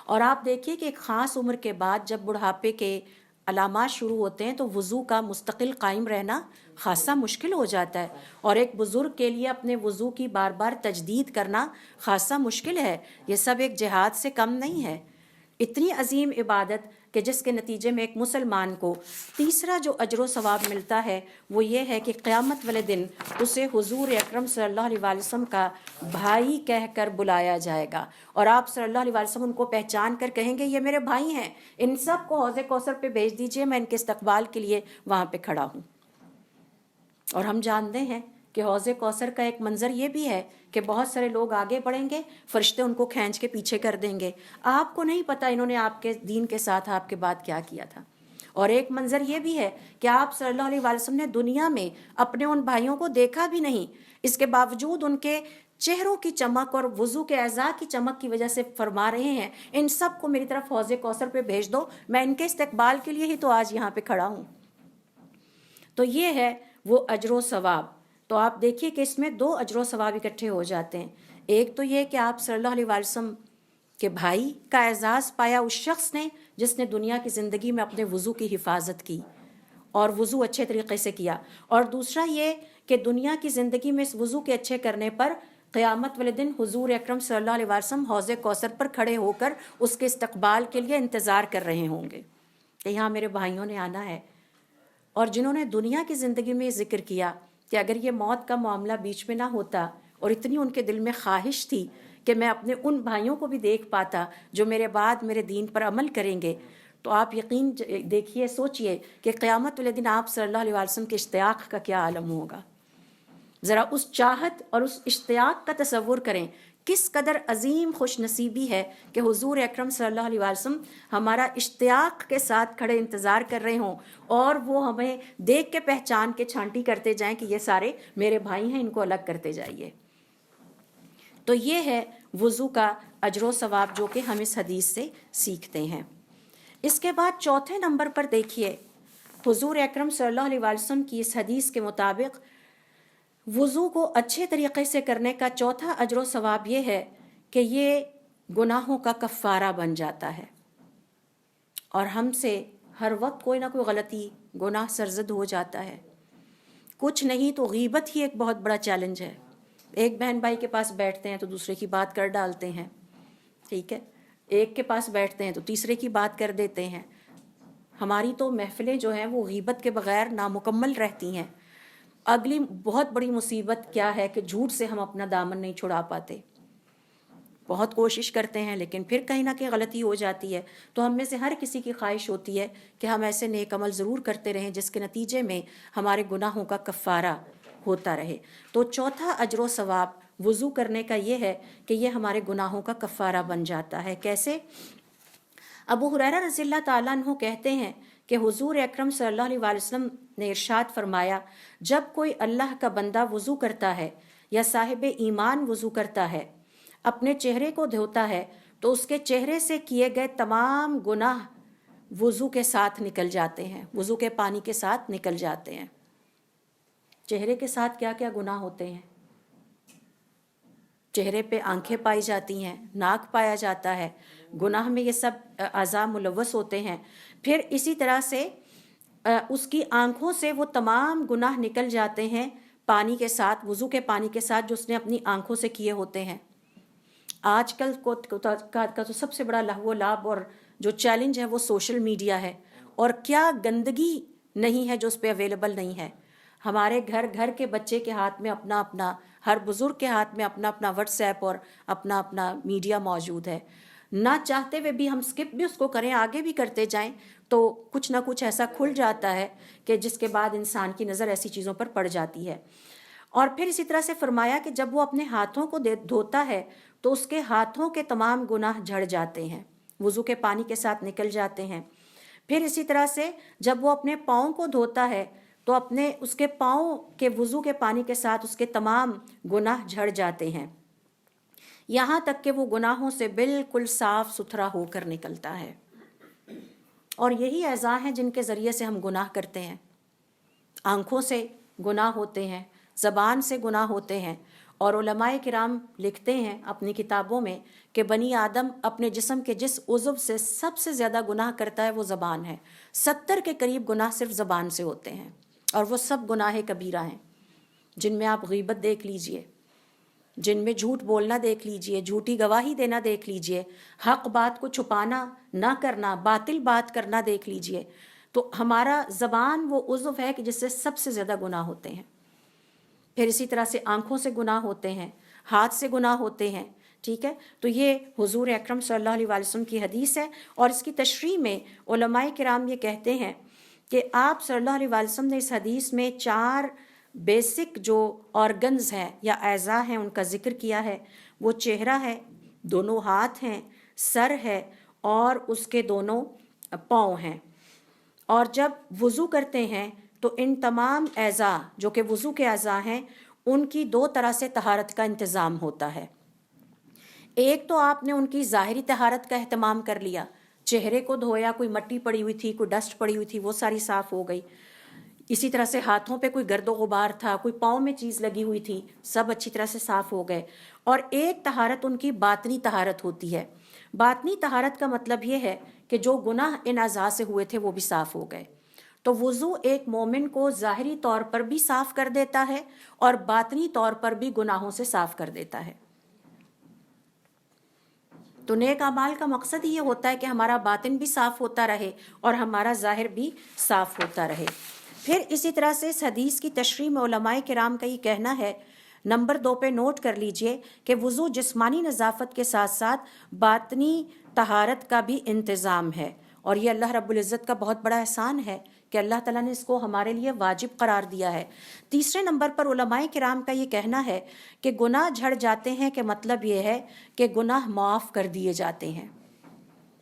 اور آپ دیکھیے کہ ایک خاص عمر کے بعد جب بڑھاپے کے علامات شروع ہوتے ہیں تو وضو کا مستقل قائم رہنا خاصا مشکل ہو جاتا ہے، اور ایک بزرگ کے لیے اپنے وضو کی بار بار تجدید کرنا خاصا مشکل ہے. یہ سب ایک جہاد سے کم نہیں ہے. اتنی عظیم عبادت کہ جس کے نتیجے میں ایک مسلمان کو تیسرا جو اجر و ثواب ملتا ہے وہ یہ ہے کہ قیامت والے دن اسے حضور اکرم صلی اللہ علیہ وسلم کا بھائی کہہ کر بلایا جائے گا، اور آپ صلی اللہ علیہ وسلم ان کو پہچان کر کہیں گے یہ میرے بھائی ہیں، ان سب کو حوض کوثر پہ بھیج دیجئے، میں ان کے استقبال کے لیے وہاں پہ کھڑا ہوں. اور ہم جانتے ہیں کہ حوض کوثر کا ایک منظر یہ بھی ہے کہ بہت سارے لوگ آگے بڑھیں گے، فرشتے ان کو کھینچ کے پیچھے کر دیں گے. آپ کو نہیں پتہ انہوں نے آپ کے دین کے ساتھ آپ کے بعد کیا کیا تھا. اور ایک منظر یہ بھی ہے کہ آپ صلی اللہ علیہ وسلم نے دنیا میں اپنے ان بھائیوں کو دیکھا بھی نہیں، اس کے باوجود ان کے چہروں کی چمک اور وضو کے اعضاء کی چمک کی وجہ سے فرما رہے ہیں ان سب کو میری طرف حوض کوثر پہ بھیج دو، میں ان کے استقبال کے لیے ہی تو آج یہاں پہ کھڑا ہوں. تو یہ ہے وہ اجر و ثواب. تو آپ دیکھیے کہ اس میں 2 اجر و ثواب اکٹھے ہو جاتے ہیں. ایک تو یہ کہ آپ صلی اللہ علیہ وسلم کے بھائی کا اعزاز پایا اس شخص نے جس نے دنیا کی زندگی میں اپنے وضو کی حفاظت کی اور وضو اچھے طریقے سے کیا، اور دوسرا یہ کہ دنیا کی زندگی میں اس وضو کے اچھے کرنے پر قیامت والے دن حضور اکرم صلی اللہ علیہ وسلم حوض کوثر پر کھڑے ہو کر اس کے استقبال کے لیے انتظار کر رہے ہوں گے کہ یہاں میرے بھائیوں نے آنا ہے. اور جنہوں نے دنیا کی زندگی میں ذکر کیا کہ اگر یہ موت کا معاملہ بیچ میں نہ ہوتا اور اتنی ان کے دل میں خواہش تھی کہ میں اپنے ان بھائیوں کو بھی دیکھ پاتا جو میرے بعد میرے دین پر عمل کریں گے، تو آپ یقین دیکھیے، سوچئے کہ قیامت والے دن آپ صلی اللہ علیہ وسلم کے اشتیاق کا کیا عالم ہوگا. ذرا اس چاہت اور اس اشتیاق کا تصور کریں، کس قدر عظیم خوش نصیبی ہے کہ حضور اکرم صلی اللہ علیہ وسلم ہمارا اشتیاق کے ساتھ کھڑے انتظار کر رہے ہوں اور وہ ہمیں دیکھ کے پہچان کے چھانٹی کرتے جائیں کہ یہ سارے میرے بھائی ہیں، ان کو الگ کرتے جائیے. تو یہ ہے وضو کا اجر و ثواب جو کہ ہم اس حدیث سے سیکھتے ہیں. اس کے بعد چوتھے نمبر پر دیکھیے حضور اکرم صلی اللہ علیہ وسلم کی اس حدیث کے مطابق وضو کو اچھے طریقے سے کرنے کا چوتھا اجر و ثواب یہ ہے کہ یہ گناہوں کا کفارہ بن جاتا ہے. اور ہم سے ہر وقت کوئی نہ کوئی غلطی گناہ سرزد ہو جاتا ہے. کچھ نہیں تو غیبت ہی ایک بہت بڑا چیلنج ہے. ایک بہن بھائی کے پاس بیٹھتے ہیں تو دوسرے کی بات کر ڈالتے ہیں، ٹھیک ہے، ایک کے پاس بیٹھتے ہیں تو تیسرے کی بات کر دیتے ہیں. ہماری تو محفلیں جو ہیں وہ غیبت کے بغیر نامکمل رہتی ہیں. اگلی بہت بڑی مصیبت کیا ہے کہ جھوٹ سے ہم اپنا دامن نہیں چھڑا پاتے. بہت کوشش کرتے ہیں لیکن پھر کہیں نہ کہیں غلطی ہو جاتی ہے. تو ہم میں سے ہر کسی کی خواہش ہوتی ہے کہ ہم ایسے نیک عمل ضرور کرتے رہیں جس کے نتیجے میں ہمارے گناہوں کا کفارہ ہوتا رہے. تو چوتھا اجر و ثواب وضو کرنے کا یہ ہے کہ یہ ہمارے گناہوں کا کفارہ بن جاتا ہے. کیسے؟ ابو ہریرہ رضی اللہ تعالیٰ عنہ کہتے ہیں کہ حضور اکرم صلی اللہ علیہ وسلم نے ارشاد فرمایا، جب کوئی اللہ کا بندہ وضو کرتا ہے یا صاحب ایمان وضو کرتا ہے، اپنے چہرے کو دھوتا ہے، تو اس کے چہرے سے کیے گئے تمام گناہ وضو کے ساتھ نکل جاتے ہیں، وضو کے پانی کے ساتھ نکل جاتے ہیں. چہرے کے ساتھ کیا کیا گناہ ہوتے ہیں؟ چہرے پہ آنکھیں پائی جاتی ہیں، ناک پایا جاتا ہے، گناہ میں یہ سب اعضاء ملوث ہوتے ہیں. پھر اسی طرح سے اس کی آنکھوں سے وہ تمام گناہ نکل جاتے ہیں پانی کے ساتھ، وضو کے پانی کے ساتھ جو اس نے اپنی آنکھوں سے کیے ہوتے ہیں. آج کل کا تو سب سے بڑا لہو و لعب اور جو چیلنج ہے وہ سوشل میڈیا ہے. اور کیا گندگی نہیں ہے جو اس پہ اویلیبل نہیں ہے. ہمارے گھر گھر کے بچے کے ہاتھ میں اپنا اپنا، ہر بزرگ کے ہاتھ میں اپنا اپنا واٹس ایپ اور اپنا اپنا میڈیا موجود ہے. نہ چاہتے ہوئے بھی ہم سکپ بھی اس کو کریں، آگے بھی کرتے جائیں تو کچھ نہ کچھ ایسا کھل جاتا ہے کہ جس کے بعد انسان کی نظر ایسی چیزوں پر پڑ جاتی ہے. اور پھر اسی طرح سے فرمایا کہ جب وہ اپنے ہاتھوں کو دھوتا ہے تو اس کے ہاتھوں کے تمام گناہ جھڑ جاتے ہیں، وضو کے پانی کے ساتھ نکل جاتے ہیں. پھر اسی طرح سے جب وہ اپنے پاؤں کو دھوتا ہے تو اپنے اس کے پاؤں کے وضو کے پانی کے ساتھ اس کے تمام گناہ جھڑ جاتے ہیں، یہاں تک کہ وہ گناہوں سے بالکل صاف ستھرا ہو کر نکلتا ہے. اور یہی اعضاء ہیں جن کے ذریعے سے ہم گناہ کرتے ہیں. آنکھوں سے گناہ ہوتے ہیں، زبان سے گناہ ہوتے ہیں، اور علماء کرام لکھتے ہیں اپنی کتابوں میں کہ بنی آدم اپنے جسم کے جس عضو سے سب سے زیادہ گناہ کرتا ہے وہ زبان ہے۔ 70 کے قریب گناہ صرف زبان سے ہوتے ہیں، اور وہ سب گناہ کبیرہ ہیں، جن میں آپ غیبت دیکھ لیجئے، جن میں جھوٹ بولنا دیکھ لیجئے، جھوٹی گواہی دینا دیکھ لیجئے، حق بات کو چھپانا نہ کرنا، باطل بات کرنا دیکھ لیجئے۔ تو ہمارا زبان وہ عضو ہے کہ جس سے سب سے زیادہ گناہ ہوتے ہیں۔ پھر اسی طرح سے آنکھوں سے گناہ ہوتے ہیں، ہاتھ سے گناہ ہوتے ہیں، ٹھیک ہے۔ تو یہ حضور اکرم صلی اللہ علیہ وسلم کی حدیث ہے، اور اس کی تشریح میں علماء کرام یہ کہتے ہیں کہ آپ صلی اللہ علیہ وسلم نے اس حدیث میں 4 بیسک جو آرگنز ہیں یا اعضاء ہیں ان کا ذکر کیا ہے۔ وہ چہرہ ہے، دونوں ہاتھ ہیں، سر ہے، اور اس کے دونوں پاؤں ہیں۔ اور جب وضو کرتے ہیں تو ان تمام اعضاء جو کہ وضو کے اعضاء ہیں ان کی 2 طرح سے طہارت کا انتظام ہوتا ہے۔ ایک تو آپ نے ان کی ظاہری طہارت کا اہتمام کر لیا، چہرے کو دھویا، کوئی مٹی پڑی ہوئی تھی، کوئی ڈسٹ پڑی ہوئی تھی، وہ ساری صاف ہو گئی۔ اسی طرح سے ہاتھوں پہ کوئی گرد و غبار تھا، کوئی پاؤں میں چیز لگی ہوئی تھی، سب اچھی طرح سے صاف ہو گئے۔ اور ایک طہارت ان کی باطنی طہارت ہوتی ہے۔ باطنی طہارت کا مطلب یہ ہے کہ جو گناہ ان اعضاء سے ہوئے تھے وہ بھی صاف ہو گئے۔ تو وضو ایک مومن کو ظاہری طور پر بھی صاف کر دیتا ہے اور باطنی طور پر بھی گناہوں سے صاف کر دیتا ہے۔ تو نیک اعمال کا مقصد یہ ہوتا ہے کہ ہمارا باطن بھی صاف ہوتا رہے اور ہمارا ظاہر بھی صاف ہوتا رہے۔ پھر اسی طرح سے اس حدیث کی تشریح میں علماء کرام کا یہ کہنا ہے، نمبر 2 پہ نوٹ کر لیجئے کہ وضو جسمانی نظافت کے ساتھ ساتھ باطنی طہارت کا بھی انتظام ہے، اور یہ اللہ رب العزت کا بہت بڑا احسان ہے کہ اللہ تعالیٰ نے اس کو ہمارے لیے واجب قرار دیا ہے۔ تیسرے نمبر پر علماء کرام کا یہ کہنا ہے کہ گناہ جھڑ جاتے ہیں کہ مطلب یہ ہے کہ گناہ معاف کر دیے جاتے ہیں۔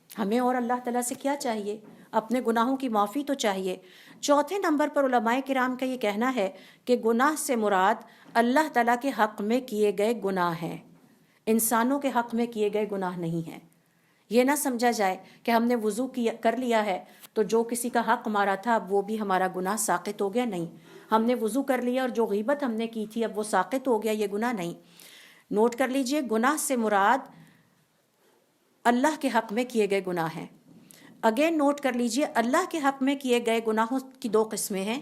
ہمیں اور اللہ تعالیٰ سے کیا چاہیے؟ اپنے گناہوں کی معافی تو چاہیے۔ چوتھے نمبر پر علماء کرام کا یہ کہنا ہے کہ گناہ سے مراد اللہ تعالیٰ کے حق میں کیے گئے گناہ ہیں، انسانوں کے حق میں کیے گئے گناہ نہیں ہیں۔ یہ نہ سمجھا جائے کہ ہم نے وضو کر لیا ہے تو جو کسی کا حق ہمارا تھا وہ بھی ہمارا گناہ ساقط ہو گیا، نہیں۔ ہم نے وضو کر لیا اور جو غیبت ہم نے کی تھی اب وہ ساقط ہو گیا، یہ گناہ نہیں۔ نوٹ کر لیجئے، گناہ سے مراد اللہ کے حق میں کیے گئے گناہ ہیں۔ اگین نوٹ کر لیجئے، اللہ کے حق میں کیے گئے گناہوں کی 2 قسمیں ہیں،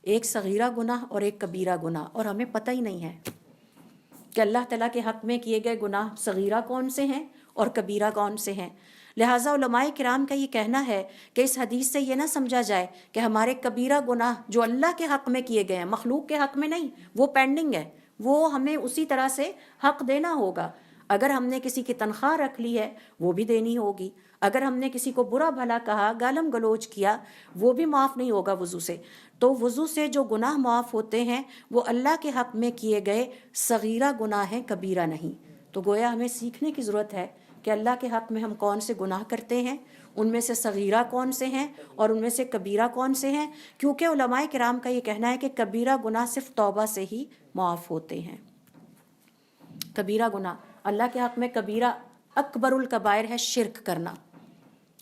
ایک صغیرہ گناہ اور ایک کبیرہ گناہ، اور ہمیں پتہ ہی نہیں ہے کہ اللہ تعالیٰ کے حق میں کیے گئے گناہ صغیرہ کون سے ہیں اور کبیرہ کون سے ہیں۔ لہٰذا علماء کرام کا یہ کہنا ہے کہ اس حدیث سے یہ نہ سمجھا جائے کہ ہمارے کبیرہ گناہ جو اللہ کے حق میں کیے گئے ہیں، مخلوق کے حق میں نہیں، وہ پینڈنگ ہے، وہ ہمیں اسی طرح سے حق دینا ہوگا۔ اگر ہم نے کسی کی تنخواہ رکھ لی ہے وہ بھی دینی ہوگی، اگر ہم نے کسی کو برا بھلا کہا، گالم گلوچ کیا، وہ بھی معاف نہیں ہوگا وضو سے۔ تو وضو سے جو گناہ معاف ہوتے ہیں وہ اللہ کے حق میں کیے گئے صغیرہ گناہ ہیں، کبیرہ نہیں۔ تو گویا ہمیں سیکھنے کی ضرورت ہے کہ اللہ کے حق میں ہم کون سے گناہ کرتے ہیں، ان میں سے صغیرہ کون سے ہیں اور ان میں سے کبیرہ کون سے ہیں، کیونکہ علماء کرام کا یہ کہنا ہے کہ کبیرہ گناہ صرف توبہ سے ہی معاف ہوتے ہیں۔ کبیرہ گناہ اللہ کے حق میں کبیرہ اکبر الکبائر ہے شرک کرنا،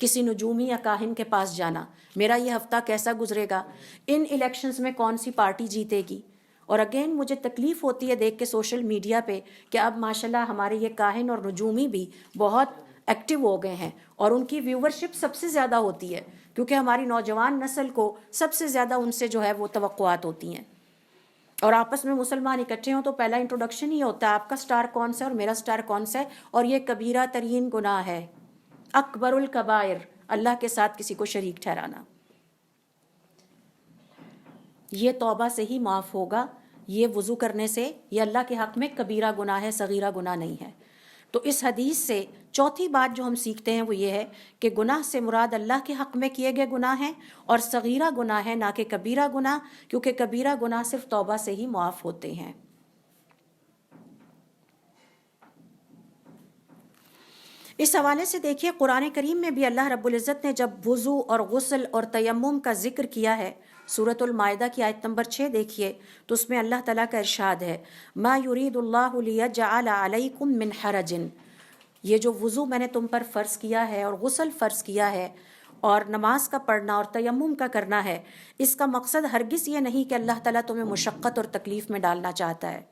کسی نجومی یا کاہن کے پاس جانا، میرا یہ ہفتہ کیسا گزرے گا، ان الیکشنز میں کون سی پارٹی جیتے گی۔ اور اگین مجھے تکلیف ہوتی ہے دیکھ کے سوشل میڈیا پہ کہ اب ماشاءاللہ ہمارے یہ کاہن اور نجومی بھی بہت ایکٹیو ہو گئے ہیں، اور ان کی ویورشپ سب سے زیادہ ہوتی ہے، کیونکہ ہماری نوجوان نسل کو سب سے زیادہ ان سے جو ہے وہ توقعات ہوتی ہیں۔ اور آپس میں مسلمان اکٹھے ہوں تو پہلا انٹروڈکشن ہی ہوتا ہے آپ کا سٹار کون سا ہے اور میرا سٹار کون سا ہے، اور یہ کبیرہ ترین گناہ ہے، اکبر الکبائر، اللہ کے ساتھ کسی کو شریک ٹھہرانا۔ یہ توبہ سے ہی معاف ہوگا، یہ وضو کرنے سے، یہ اللہ کے حق میں کبیرہ گناہ ہے، صغیرہ گناہ نہیں ہے۔ تو اس حدیث سے چوتھی بات جو ہم سیکھتے ہیں وہ یہ ہے کہ گناہ سے مراد اللہ کے حق میں کیے گئے گناہ ہیں، اور صغیرہ گناہ ہے نہ کہ کبیرہ گناہ، کیونکہ کبیرہ گناہ صرف توبہ سے ہی معاف ہوتے ہیں۔ اس حوالے سے دیکھیے قرآن کریم میں بھی اللہ رب العزت نے جب وضو اور غسل اور تیمم کا ذکر کیا ہے، سورۃ المائدہ کی آیت نمبر 6 دیکھیے تو اس میں اللہ تعالیٰ کا ارشاد ہے، ما یرید اللہ لیجعل علیکم من حرج، یہ جو وضو میں نے تم پر فرض کیا ہے اور غسل فرض کیا ہے، اور نماز کا پڑھنا اور تیمم کا کرنا ہے، اس کا مقصد ہرگز یہ نہیں کہ اللہ تعالیٰ تمہیں مشقت اور تکلیف میں ڈالنا چاہتا ہے۔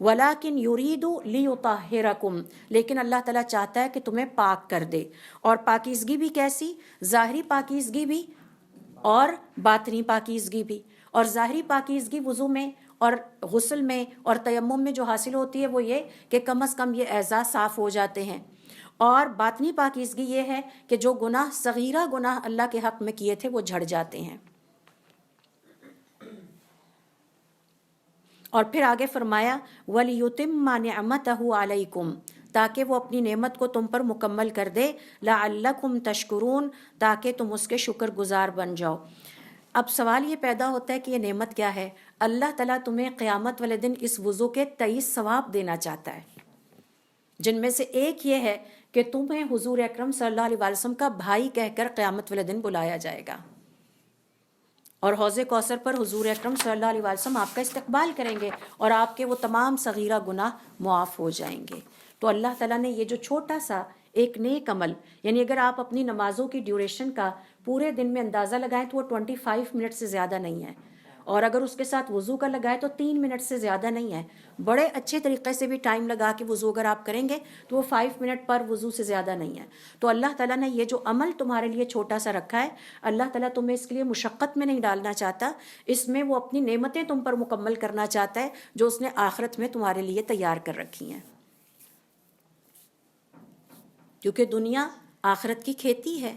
وَلَكِنْ يُرِيدُ لِيُطَهِّرَكُمْ، لیکن اللہ تعالیٰ چاہتا ہے کہ تمہیں پاک کر دے، اور پاکیزگی بھی کیسی؟ ظاہری پاکیزگی بھی اور باطنی پاکیزگی بھی۔ اور ظاہری پاکیزگی وضو میں اور غسل میں اور تیمم میں جو حاصل ہوتی ہے وہ یہ کہ کم از کم یہ اعضاء صاف ہو جاتے ہیں، اور باطنی پاکیزگی یہ ہے کہ جو گناہ صغیرہ گناہ اللہ کے حق میں کیے تھے وہ جھڑ جاتے ہیں۔ اور پھر آگے فرمایا وَلِيُتِمَّ نِعْمَتَهُ عَلَيْكُمْ، تاکہ وہ اپنی نعمت کو تم پر مکمل کر دے، لَعَلَّكُمْ تَشْكُرُونَ، تاکہ تم اس کے شکر گزار بن جاؤ۔ اب سوال یہ پیدا ہوتا ہے کہ یہ نعمت کیا ہے؟ اللہ تعالیٰ تمہیں قیامت والے دن اس وضو کے 23 ثواب دینا چاہتا ہے، جن میں سے ایک یہ ہے کہ تمہیں حضور اکرم صلی اللہ علیہ وسلم کا بھائی کہہ کر قیامت والے دن بلایا جائے گا، اور حوض کوثر پر حضور اکرم صلی اللہ علیہ وسلم آپ کا استقبال کریں گے اور آپ کے وہ تمام صغیرہ گناہ معاف ہو جائیں گے۔ تو اللہ تعالیٰ نے یہ جو چھوٹا سا ایک نیک عمل، یعنی اگر آپ اپنی نمازوں کی ڈیوریشن کا پورے دن میں اندازہ لگائیں تو وہ 25 منٹ سے زیادہ نہیں ہے، اور اگر اس کے ساتھ وضو کا لگائے تو 3 منٹ سے زیادہ نہیں ہے۔ بڑے اچھے طریقے سے بھی ٹائم لگا کے وضو اگر آپ کریں گے تو وہ 5 منٹ پر وضو سے زیادہ نہیں ہے۔ تو اللہ تعالیٰ نے یہ جو عمل تمہارے لیے چھوٹا سا رکھا ہے، اللہ تعالیٰ تمہیں اس کے لیے مشقت میں نہیں ڈالنا چاہتا، اس میں وہ اپنی نعمتیں تم پر مکمل کرنا چاہتا ہے جو اس نے آخرت میں تمہارے لیے تیار کر رکھی ہیں، کیونکہ دنیا آخرت کی کھیتی ہے۔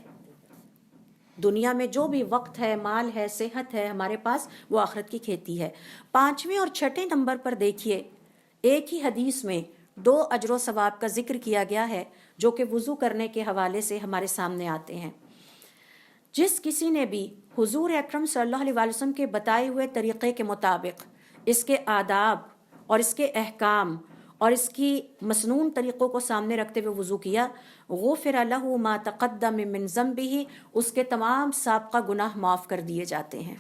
دنیا میں جو بھی وقت ہے، مال ہے، صحت ہے ہمارے پاس، وہ آخرت کی کھیتی ہے۔ 5ویں اور 6 نمبر پر دیکھیے، ایک ہی حدیث میں 2 اجر و ثواب کا ذکر کیا گیا ہے جو کہ وضو کرنے کے حوالے سے ہمارے سامنے آتے ہیں۔ جس کسی نے بھی حضور اکرم صلی اللہ علیہ وسلم کے بتائے ہوئے طریقے کے مطابق اس کے آداب اور اس کے احکام اور اس کی مسنون طریقوں کو سامنے رکھتے ہوئے وضو کیا، غفر لہ ما تقدم من ذنبہ، اس کے تمام سابقہ گناہ معاف کر دیے جاتے ہیں،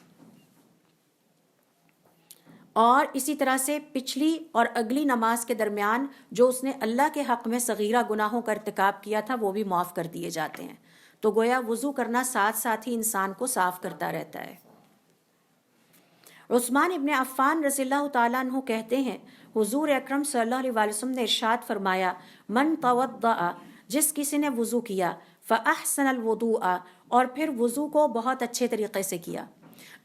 اور اسی طرح سے پچھلی اور اگلی نماز کے درمیان جو اس نے اللہ کے حق میں صغیرہ گناہوں کا ارتکاب کیا تھا وہ بھی معاف کر دیے جاتے ہیں۔ تو گویا وضو کرنا ساتھ ساتھ ہی انسان کو صاف کرتا رہتا ہے۔ عثمان ابن عفان رضی اللہ تعالیٰ عنہ کہتے ہیں حضور اکرم صلی اللہ علیہ وسلم نے ارشاد فرمایا، من توضأ، جس کسی نے وضو کیا، فاحسن الوضوء، اور پھر وضو کو بہت اچھے طریقے سے کیا۔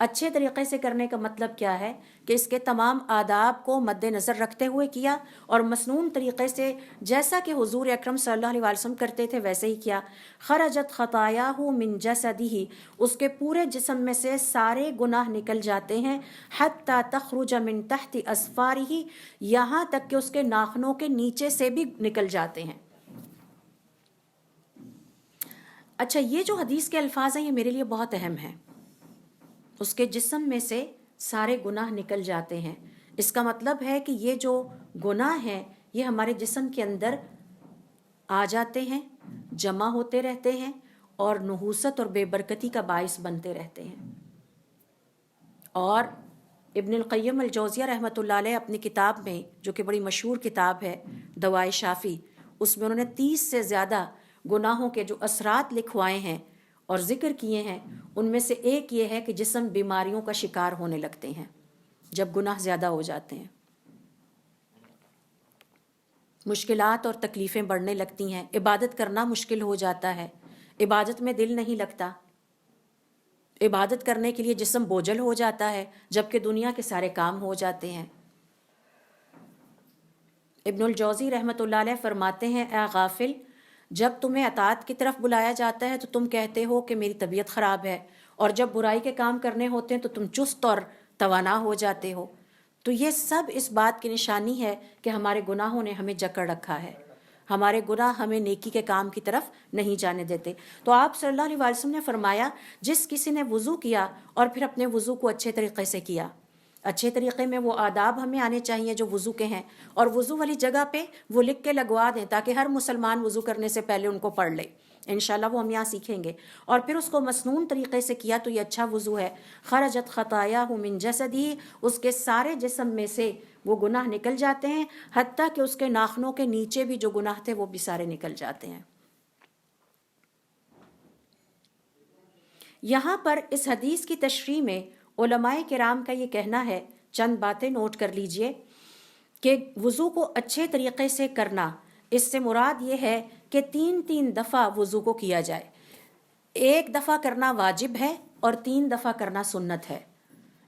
اچھے طریقے سے کرنے کا مطلب کیا ہے کہ اس کے تمام آداب کو مد نظر رکھتے ہوئے کیا اور مسنون طریقے سے جیسا کہ حضور اکرم صلی اللہ علیہ وسلم کرتے تھے ویسے ہی کیا۔ خرجت خطایاہ من جسدہ، اس کے پورے جسم میں سے سارے گناہ نکل جاتے ہیں، حتی تخرج من تحت اظفارہ، یہاں تک کہ اس کے ناخنوں کے نیچے سے بھی نکل جاتے ہیں۔ اچھا، یہ جو حدیث کے الفاظ ہیں یہ میرے لیے بہت اہم ہیں۔ اس کے جسم میں سے سارے گناہ نکل جاتے ہیں، اس کا مطلب ہے کہ یہ جو گناہ ہیں یہ ہمارے جسم کے اندر آ جاتے ہیں، جمع ہوتے رہتے ہیں اور نحوست اور بے برکتی کا باعث بنتے رہتے ہیں۔ اور ابن القیم الجوزیہ رحمۃ اللہ علیہ اپنی کتاب میں، جو کہ بڑی مشہور کتاب ہے دوائے شافی، اس میں انہوں نے 30 سے زیادہ گناہوں کے جو اثرات لکھوائے ہیں اور ذکر کیے ہیں، ان میں سے ایک یہ ہے کہ جسم بیماریوں کا شکار ہونے لگتے ہیں جب گناہ زیادہ ہو جاتے ہیں، مشکلات اور تکلیفیں بڑھنے لگتی ہیں، عبادت کرنا مشکل ہو جاتا ہے، عبادت میں دل نہیں لگتا، عبادت کرنے کے لیے جسم بوجھل ہو جاتا ہے جبکہ دنیا کے سارے کام ہو جاتے ہیں۔ ابن الجوزی رحمۃ اللہ علیہ فرماتے ہیں، اے غافل، جب تمہیں اطاعت کی طرف بلایا جاتا ہے تو تم کہتے ہو کہ میری طبیعت خراب ہے، اور جب برائی کے کام کرنے ہوتے ہیں تو تم چست اور توانا ہو جاتے ہو۔ تو یہ سب اس بات کی نشانی ہے کہ ہمارے گناہوں نے ہمیں جکڑ رکھا ہے، ہمارے گناہ ہمیں نیکی کے کام کی طرف نہیں جانے دیتے۔ تو آپ صلی اللہ علیہ وسلم نے فرمایا، جس کسی نے وضو کیا اور پھر اپنے وضو کو اچھے طریقے سے کیا، اچھے طریقے میں وہ آداب ہمیں آنے چاہیے جو وضو کے ہیں، اور وضو والی جگہ پہ وہ لکھ کے لگوا دیں تاکہ ہر مسلمان وضو کرنے سے پہلے ان کو پڑھ لے، انشاءاللہ وہ ہم یہاں سیکھیں گے۔ اور پھر اس کو مسنون طریقے سے کیا تو یہ اچھا وضو ہے۔ خرجت خطایاہ من جسدہ، اس کے سارے جسم میں سے وہ گناہ نکل جاتے ہیں، حتیٰ کہ اس کے ناخنوں کے نیچے بھی جو گناہ تھے وہ بھی سارے نکل جاتے ہیں۔ یہاں پر اس حدیث کی تشریح میں علماء کرام کا یہ کہنا ہے، چند باتیں نوٹ کر لیجئے، کہ وضو کو اچھے طریقے سے کرنا، اس سے مراد یہ ہے کہ 3 دفعہ وضو کو کیا جائے. 1 دفعہ کرنا واجب ہے اور 3 دفعہ کرنا سنت ہے.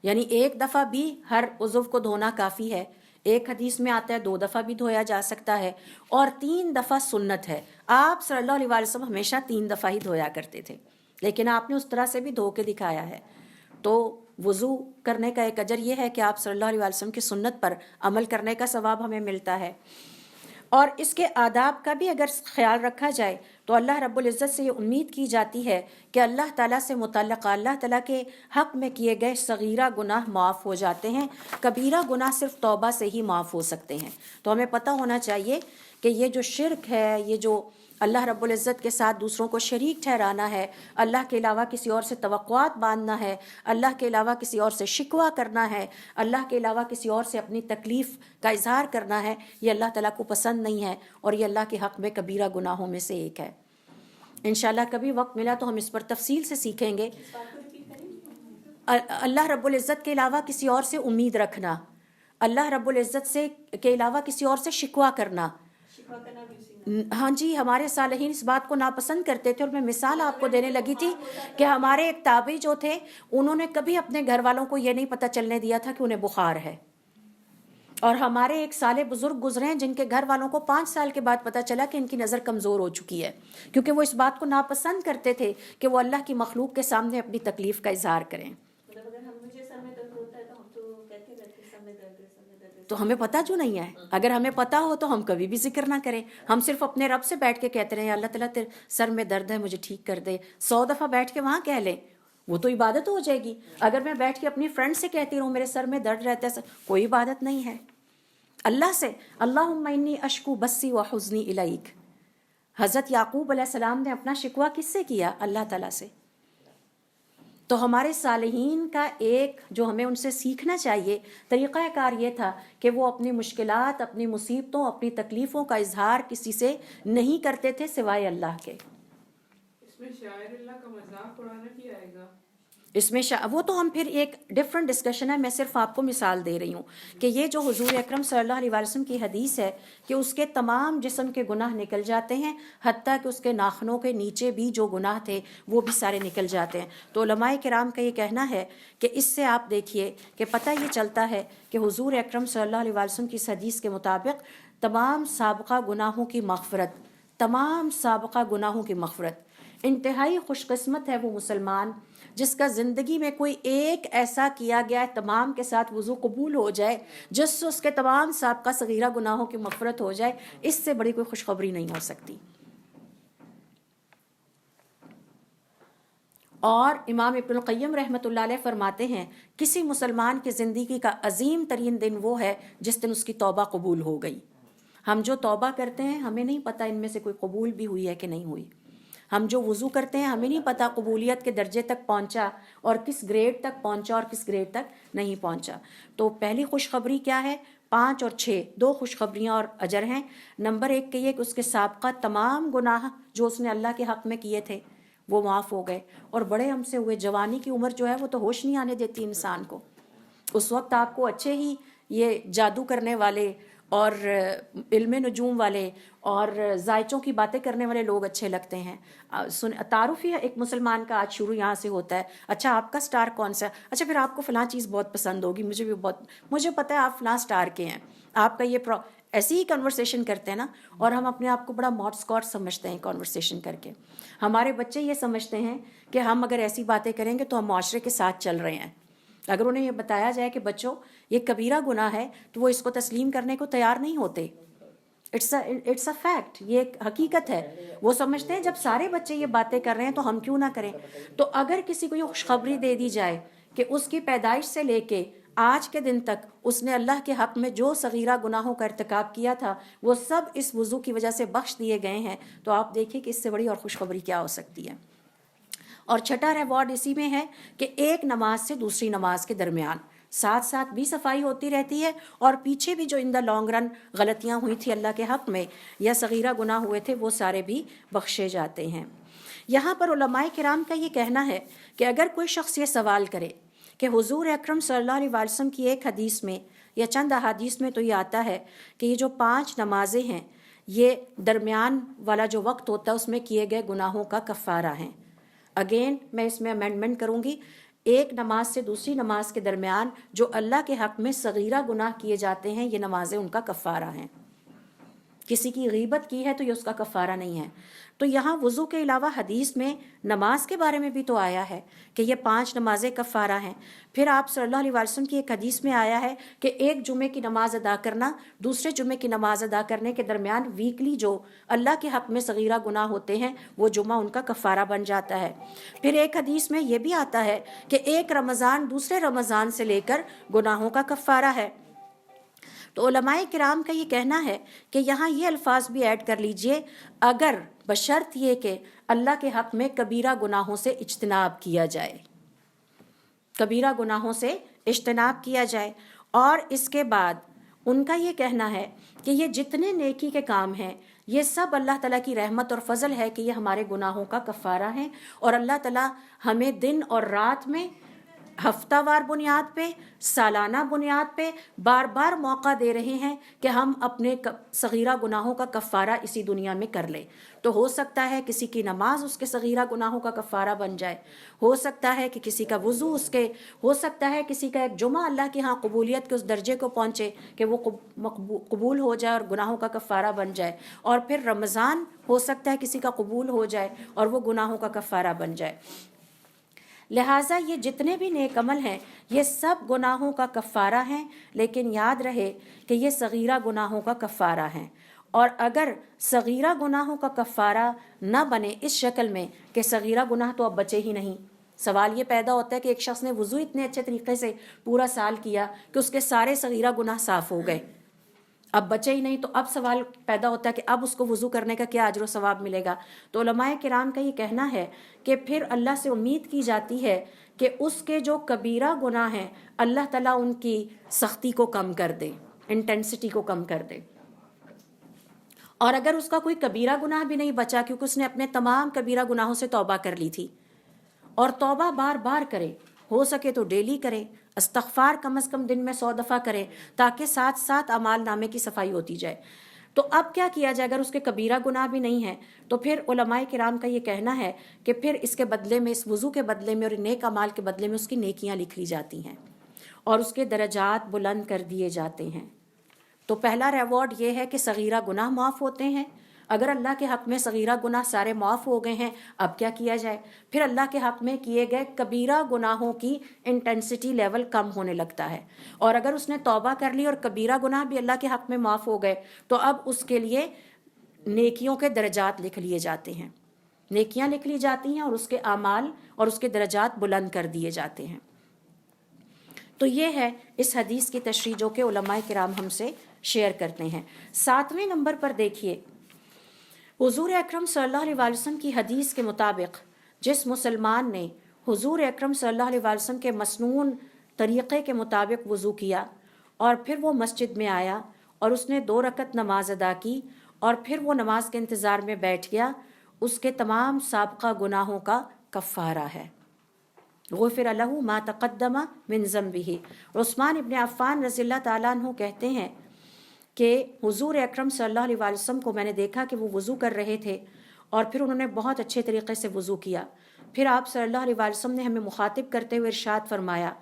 یعنی 1 دفعہ بھی ہر عضو کو دھونا کافی ہے. ایک حدیث میں آتا ہے 2 دفعہ بھی دھویا جا سکتا ہے، اور 3 دفعہ سنت ہے. آپ صلی اللہ علیہ وسلم ہمیشہ 3 دفعہ ہی دھویا کرتے تھے، لیکن آپ نے اس طرح سے بھی دھو کے دکھایا ہے. تو وضو کرنے کا ایک اجر یہ ہے کہ آپ صلی اللہ علیہ وسلم کی سنت پر عمل کرنے کا ثواب ہمیں ملتا ہے. اور اس کے آداب کا بھی اگر خیال رکھا جائے تو اللہ رب العزت سے یہ امید کی جاتی ہے کہ اللہ تعالیٰ سے متعلقہ اللہ تعالیٰ کے حق میں کیے گئے صغیرہ گناہ معاف ہو جاتے ہیں، کبیرہ گناہ صرف توبہ سے ہی معاف ہو سکتے ہیں. تو ہمیں پتہ ہونا چاہیے کہ یہ جو شرک ہے، یہ جو اللہ رب العزت کے ساتھ دوسروں کو شریک ٹھہرانا ہے، اللہ کے علاوہ کسی اور سے توقعات باندھنا ہے، اللہ کے علاوہ کسی اور سے شکوہ کرنا ہے، اللہ کے علاوہ کسی اور سے اپنی تکلیف کا اظہار کرنا ہے، یہ اللہ تعالیٰ کو پسند نہیں ہے، اور یہ اللہ کے حق میں کبیرہ گناہوں میں سے ایک ہے. انشاءاللہ کبھی وقت ملا تو ہم اس پر تفصیل سے سیکھیں گے. اللہ رب العزت کے علاوہ کسی اور سے امید رکھنا، اللہ رب العزت سے کے علاوہ کسی اور سے شکوہ کرنا. ہاں جی، ہمارے صالحین اس بات کو ناپسند کرتے تھے. اور میں مثال آپ کو دینے لگی تھی کہ ہمارے ایک تابعی جو تھے، انہوں نے کبھی اپنے گھر والوں کو یہ نہیں پتہ چلنے دیا تھا کہ انہیں بخار ہے. اور ہمارے ایک صالح بزرگ گزرے ہیں جن کے گھر والوں کو 5 سال کے بعد پتہ چلا کہ ان کی نظر کمزور ہو چکی ہے، کیونکہ وہ اس بات کو ناپسند کرتے تھے کہ وہ اللہ کی مخلوق کے سامنے اپنی تکلیف کا اظہار کریں. تو ہمیں پتہ جو نہیں ہے. اگر ہمیں پتہ ہو تو ہم کبھی بھی ذکر نہ کریں، ہم صرف اپنے رب سے بیٹھ کے کہتے رہیں اللہ تعالیٰ تیرے سر میں درد ہے مجھے ٹھیک کر دے. 100 دفعہ بیٹھ کے وہاں کہہ لیں، وہ تو عبادت ہو جائے گی. اگر میں بیٹھ کے اپنی فرینڈ سے کہتی رہوں میرے سر میں درد رہتا ہے، کوئی عبادت نہیں ہے. اللہ سے اللہم انی اشکو بسی و حزنی الیک، حضرت یعقوب علیہ السلام نے اپنا شکوہ کس سے کیا؟ اللہ تعالیٰ سے. تو ہمارے صالحین کا ایک جو ہمیں ان سے سیکھنا چاہیے طریقہ کار یہ تھا کہ وہ اپنی مشکلات، اپنی مصیبتوں، اپنی تکلیفوں کا اظہار کسی سے نہیں کرتے تھے سوائے اللہ کے. اس میں شاعر اللہ کا مذاق اڑانا بھی آئے گا. اس میں وہ تو ہم پھر ایک ڈفرینٹ ڈسکشن ہے. میں صرف آپ کو مثال دے رہی ہوں کہ یہ جو حضور اکرم صلی اللہ علیہ وسلم کی حدیث ہے کہ اس کے تمام جسم کے گناہ نکل جاتے ہیں، حتیٰ کہ اس کے ناخنوں کے نیچے بھی جو گناہ تھے وہ بھی سارے نکل جاتے ہیں. تو علماء کرام کا یہ کہنا ہے کہ اس سے آپ دیکھیے کہ پتہ یہ چلتا ہے کہ حضور اکرم صلی اللہ علیہ وسلم کی اس حدیث کے مطابق تمام سابقہ گناہوں کی مغفرت، تمام سابقہ گناہوں کی مغفرت. انتہائی خوش قسمت ہے وہ مسلمان جس کا زندگی میں کوئی ایک ایسا کیا گیا ہے تمام کے ساتھ وضو قبول ہو جائے جس سے اس کے تمام سابقہ صغیرہ گناہوں کی مغفرت ہو جائے. اس سے بڑی کوئی خوشخبری نہیں ہو سکتی. اور امام ابن القیم رحمۃ اللہ علیہ فرماتے ہیں کسی مسلمان کی زندگی کا عظیم ترین دن وہ ہے جس دن اس کی توبہ قبول ہو گئی. ہم جو توبہ کرتے ہیں ہمیں نہیں پتہ ان میں سے کوئی قبول بھی ہوئی ہے کہ نہیں ہوئی. ہم جو وضو کرتے ہیں ہمیں نہیں پتہ قبولیت کے درجے تک پہنچا اور کس گریڈ تک پہنچا اور کس گریڈ تک نہیں پہنچا. تو پہلی خوشخبری کیا ہے؟ 5 اور 6 2 خوشخبریاں اور اجر ہیں. نمبر 1 یہ کہ اس کے سابقہ تمام گناہ جو اس نے اللہ کے حق میں کیے تھے وہ معاف ہو گئے. اور بڑے ہم سے ہوئے، جوانی کی عمر جو ہے وہ تو ہوش نہیں آنے دیتی انسان کو. اس وقت آپ کو اچھے ہی یہ جادو کرنے والے اور علم نجوم والے اور ذائچوں کی باتیں کرنے والے لوگ اچھے لگتے ہیں. تعارف ہی ایک مسلمان کا آج شروع یہاں سے ہوتا ہے. اچھا آپ کا سٹار کون سا ہے؟ اچھا پھر آپ کو فلاں چیز بہت پسند ہوگی، مجھے پتہ ہے آپ فلاں سٹار کے ہیں. آپ کا یہ ایسی ہی کنورسیشن کرتے ہیں نا. اور ہم اپنے آپ کو بڑا ماٹ اسکاٹ سمجھتے ہیں کنورسیشن کر کے. ہمارے بچے یہ سمجھتے ہیں کہ ہم اگر ایسی باتیں کریں گے تو ہم معاشرے کے ساتھ چل رہے ہیں. اگر انہیں یہ بتایا جائے کہ بچوں یہ کبیرہ گناہ ہے تو وہ اس کو تسلیم کرنے کو تیار نہیں ہوتے. اٹس اے فیکٹ، یہ ایک حقیقت ہے. وہ سمجھتے ہیں جب سارے بچے یہ باتیں کر رہے ہیں تو ہم کیوں نہ کریں. تو اگر کسی کو یہ خوشخبری دے دی جائے کہ اس کی پیدائش سے لے کے آج کے دن تک اس نے اللہ کے حق میں جو صغیرہ گناہوں کا ارتکاب کیا تھا وہ سب اس وضو کی وجہ سے بخش دیے گئے ہیں، تو آپ دیکھیں کہ اس سے بڑی اور خوشخبری کیا ہو سکتی ہے. اور چھٹا ریوارڈ اسی میں ہے کہ ایک نماز سے دوسری نماز کے درمیان ساتھ ساتھ بھی صفائی ہوتی رہتی ہے، اور پیچھے بھی جو ان دا لانگ رن غلطیاں ہوئی تھی اللہ کے حق میں یا صغیرہ گناہ ہوئے تھے وہ سارے بھی بخشے جاتے ہیں. یہاں پر علماء کرام کا یہ کہنا ہے کہ اگر کوئی شخص یہ سوال کرے کہ حضور اکرم صلی اللہ علیہ وسلم کی ایک حدیث میں یا چند احادیث میں تو یہ آتا ہے کہ یہ جو 5 نمازیں ہیں یہ درمیان والا جو وقت ہوتا ہے اس میں کیے گئے گناہوں کا کفارہ ہیں. اگین میں اس میں امینڈمنٹ کروں گی، ایک نماز سے دوسری نماز کے درمیان جو اللہ کے حق میں صغیرہ گناہ کیے جاتے ہیں یہ نمازیں ان کا کفارہ ہیں. کسی کی غیبت کی ہے تو یہ اس کا کفارہ نہیں ہے. تو یہاں وضو کے علاوہ حدیث میں نماز کے بارے میں بھی تو آیا ہے کہ یہ 5 نمازیں کفارہ ہیں. پھر آپ صلی اللہ علیہ وسلم کی ایک حدیث میں آیا ہے کہ ایک جمعے کی نماز ادا کرنا دوسرے جمعے کی نماز ادا کرنے کے درمیان ویکلی جو اللہ کے حق میں صغیرہ گناہ ہوتے ہیں وہ جمعہ ان کا کفارہ بن جاتا ہے. پھر ایک حدیث میں یہ بھی آتا ہے کہ ایک رمضان دوسرے رمضان سے لے کر گناہوں کا کفارہ ہے. تو علماء کرام کا یہ کہنا ہے کہ یہاں یہ الفاظ بھی ایڈ کر لیجئے، اگر بشرط یہ کہ اللہ کے حق میں کبیرہ گناہوں سے اجتناب کیا جائے، کبیرہ گناہوں سے اجتناب کیا جائے. اور اس کے بعد ان کا یہ کہنا ہے کہ یہ جتنے نیکی کے کام ہیں یہ سب اللہ تعالیٰ کی رحمت اور فضل ہے کہ یہ ہمارے گناہوں کا کفارہ ہیں، اور اللہ تعالیٰ ہمیں دن اور رات میں ہفتہ وار بنیاد پہ سالانہ بنیاد پہ بار بار موقع دے رہے ہیں کہ ہم اپنے صغیرہ گناہوں کا کفارہ اسی دنیا میں کر لیں. تو ہو سکتا ہے کسی کی نماز اس کے صغیرہ گناہوں کا کفارہ بن جائے، ہو سکتا ہے کہ کسی کا وضو اس کے، ہو سکتا ہے کسی کا ایک جمعہ اللہ کے ہاں قبولیت کے اس درجے کو پہنچے کہ وہ قبول ہو جائے اور گناہوں کا کفارہ بن جائے. اور پھر رمضان ہو سکتا ہے کسی کا قبول ہو جائے اور وہ گناہوں کا کفارہ بن جائے. لہٰذا یہ جتنے بھی نیک عمل ہیں یہ سب گناہوں کا کفارہ ہیں، لیکن یاد رہے کہ یہ صغیرہ گناہوں کا کفارہ ہیں. اور اگر صغیرہ گناہوں کا کفارہ نہ بنے اس شکل میں کہ صغیرہ گناہ تو اب بچے ہی نہیں، سوال یہ پیدا ہوتا ہے کہ ایک شخص نے وضو اتنے اچھے طریقے سے پورا سال کیا کہ اس کے سارے صغیرہ گناہ صاف ہو گئے، اب بچے ہی نہیں، تو اب سوال پیدا ہوتا ہے کہ اب اس کو وضو کرنے کا کیا اجر و ثواب ملے گا. تو علماء کرام کا یہ کہنا ہے کہ پھر اللہ سے امید کی جاتی ہے کہ اس کے جو کبیرہ گناہ ہیں اللہ تعالیٰ ان کی سختی کو کم کر دے، انٹینسٹی کو کم کر دے. اور اگر اس کا کوئی کبیرہ گناہ بھی نہیں بچا کیونکہ اس نے اپنے تمام کبیرہ گناہوں سے توبہ کر لی تھی، اور توبہ بار بار کرے، ہو سکے تو ڈیلی کرے، استغفار کم از کم دن میں 100 دفعہ کرے تاکہ ساتھ ساتھ اعمال نامے کی صفائی ہوتی جائے. تو اب کیا کیا جائے؟ اگر اس کے کبیرہ گناہ بھی نہیں ہیں تو پھر علماء کرام کا یہ کہنا ہے کہ پھر اس کے بدلے میں، اس وضو کے بدلے میں اور نیک اعمال کے بدلے میں اس کی نیکیاں لکھ لی جاتی ہیں اور اس کے درجات بلند کر دیے جاتے ہیں. تو پہلا ریوارڈ یہ ہے کہ صغیرہ گناہ معاف ہوتے ہیں. اگر اللہ کے حق میں صغیرہ گناہ سارے معاف ہو گئے ہیں اب کیا کیا جائے؟ پھر اللہ کے حق میں کیے گئے کبیرہ گناہوں کی انٹینسٹی لیول کم ہونے لگتا ہے. اور اگر اس نے توبہ کر لی اور کبیرہ گناہ بھی اللہ کے حق میں معاف ہو گئے تو اب اس کے لیے نیکیوں کے درجات لکھ لیے جاتے ہیں، نیکیاں لکھ لی جاتی ہیں اور اس کے اعمال اور اس کے درجات بلند کر دیے جاتے ہیں. تو یہ ہے اس حدیث کی تشریح جو کہ علماء کرام ہم سے شیئر کرتے ہیں. 7ویں نمبر پر دیکھیے، حضور اکرم صلی اللہ علیہ وسلم کی حدیث کے مطابق جس مسلمان نے حضور اکرم صلی اللہ علیہ وسلم کے مسنون طریقے کے مطابق وضو کیا اور پھر وہ مسجد میں آیا اور اس نے 2 رکعت نماز ادا کی اور پھر وہ نماز کے انتظار میں بیٹھ گیا، اس کے تمام سابقہ گناہوں کا کفارہ ہے. غفر لہ ما تقدم من ذنبہ. عثمان ابن عفان رضی اللہ تعالیٰ عنہ کہتے ہیں کہ حضور اکرم صلی اللہ علیہ وسلم کو میں نے دیکھا کہ وہ وضو کر رہے تھے اور پھر انہوں نے بہت اچھے طریقے سے وضو کیا. پھر آپ صلی اللہ علیہ وسلم نے ہمیں مخاطب کرتے ہوئے ارشاد فرمایا،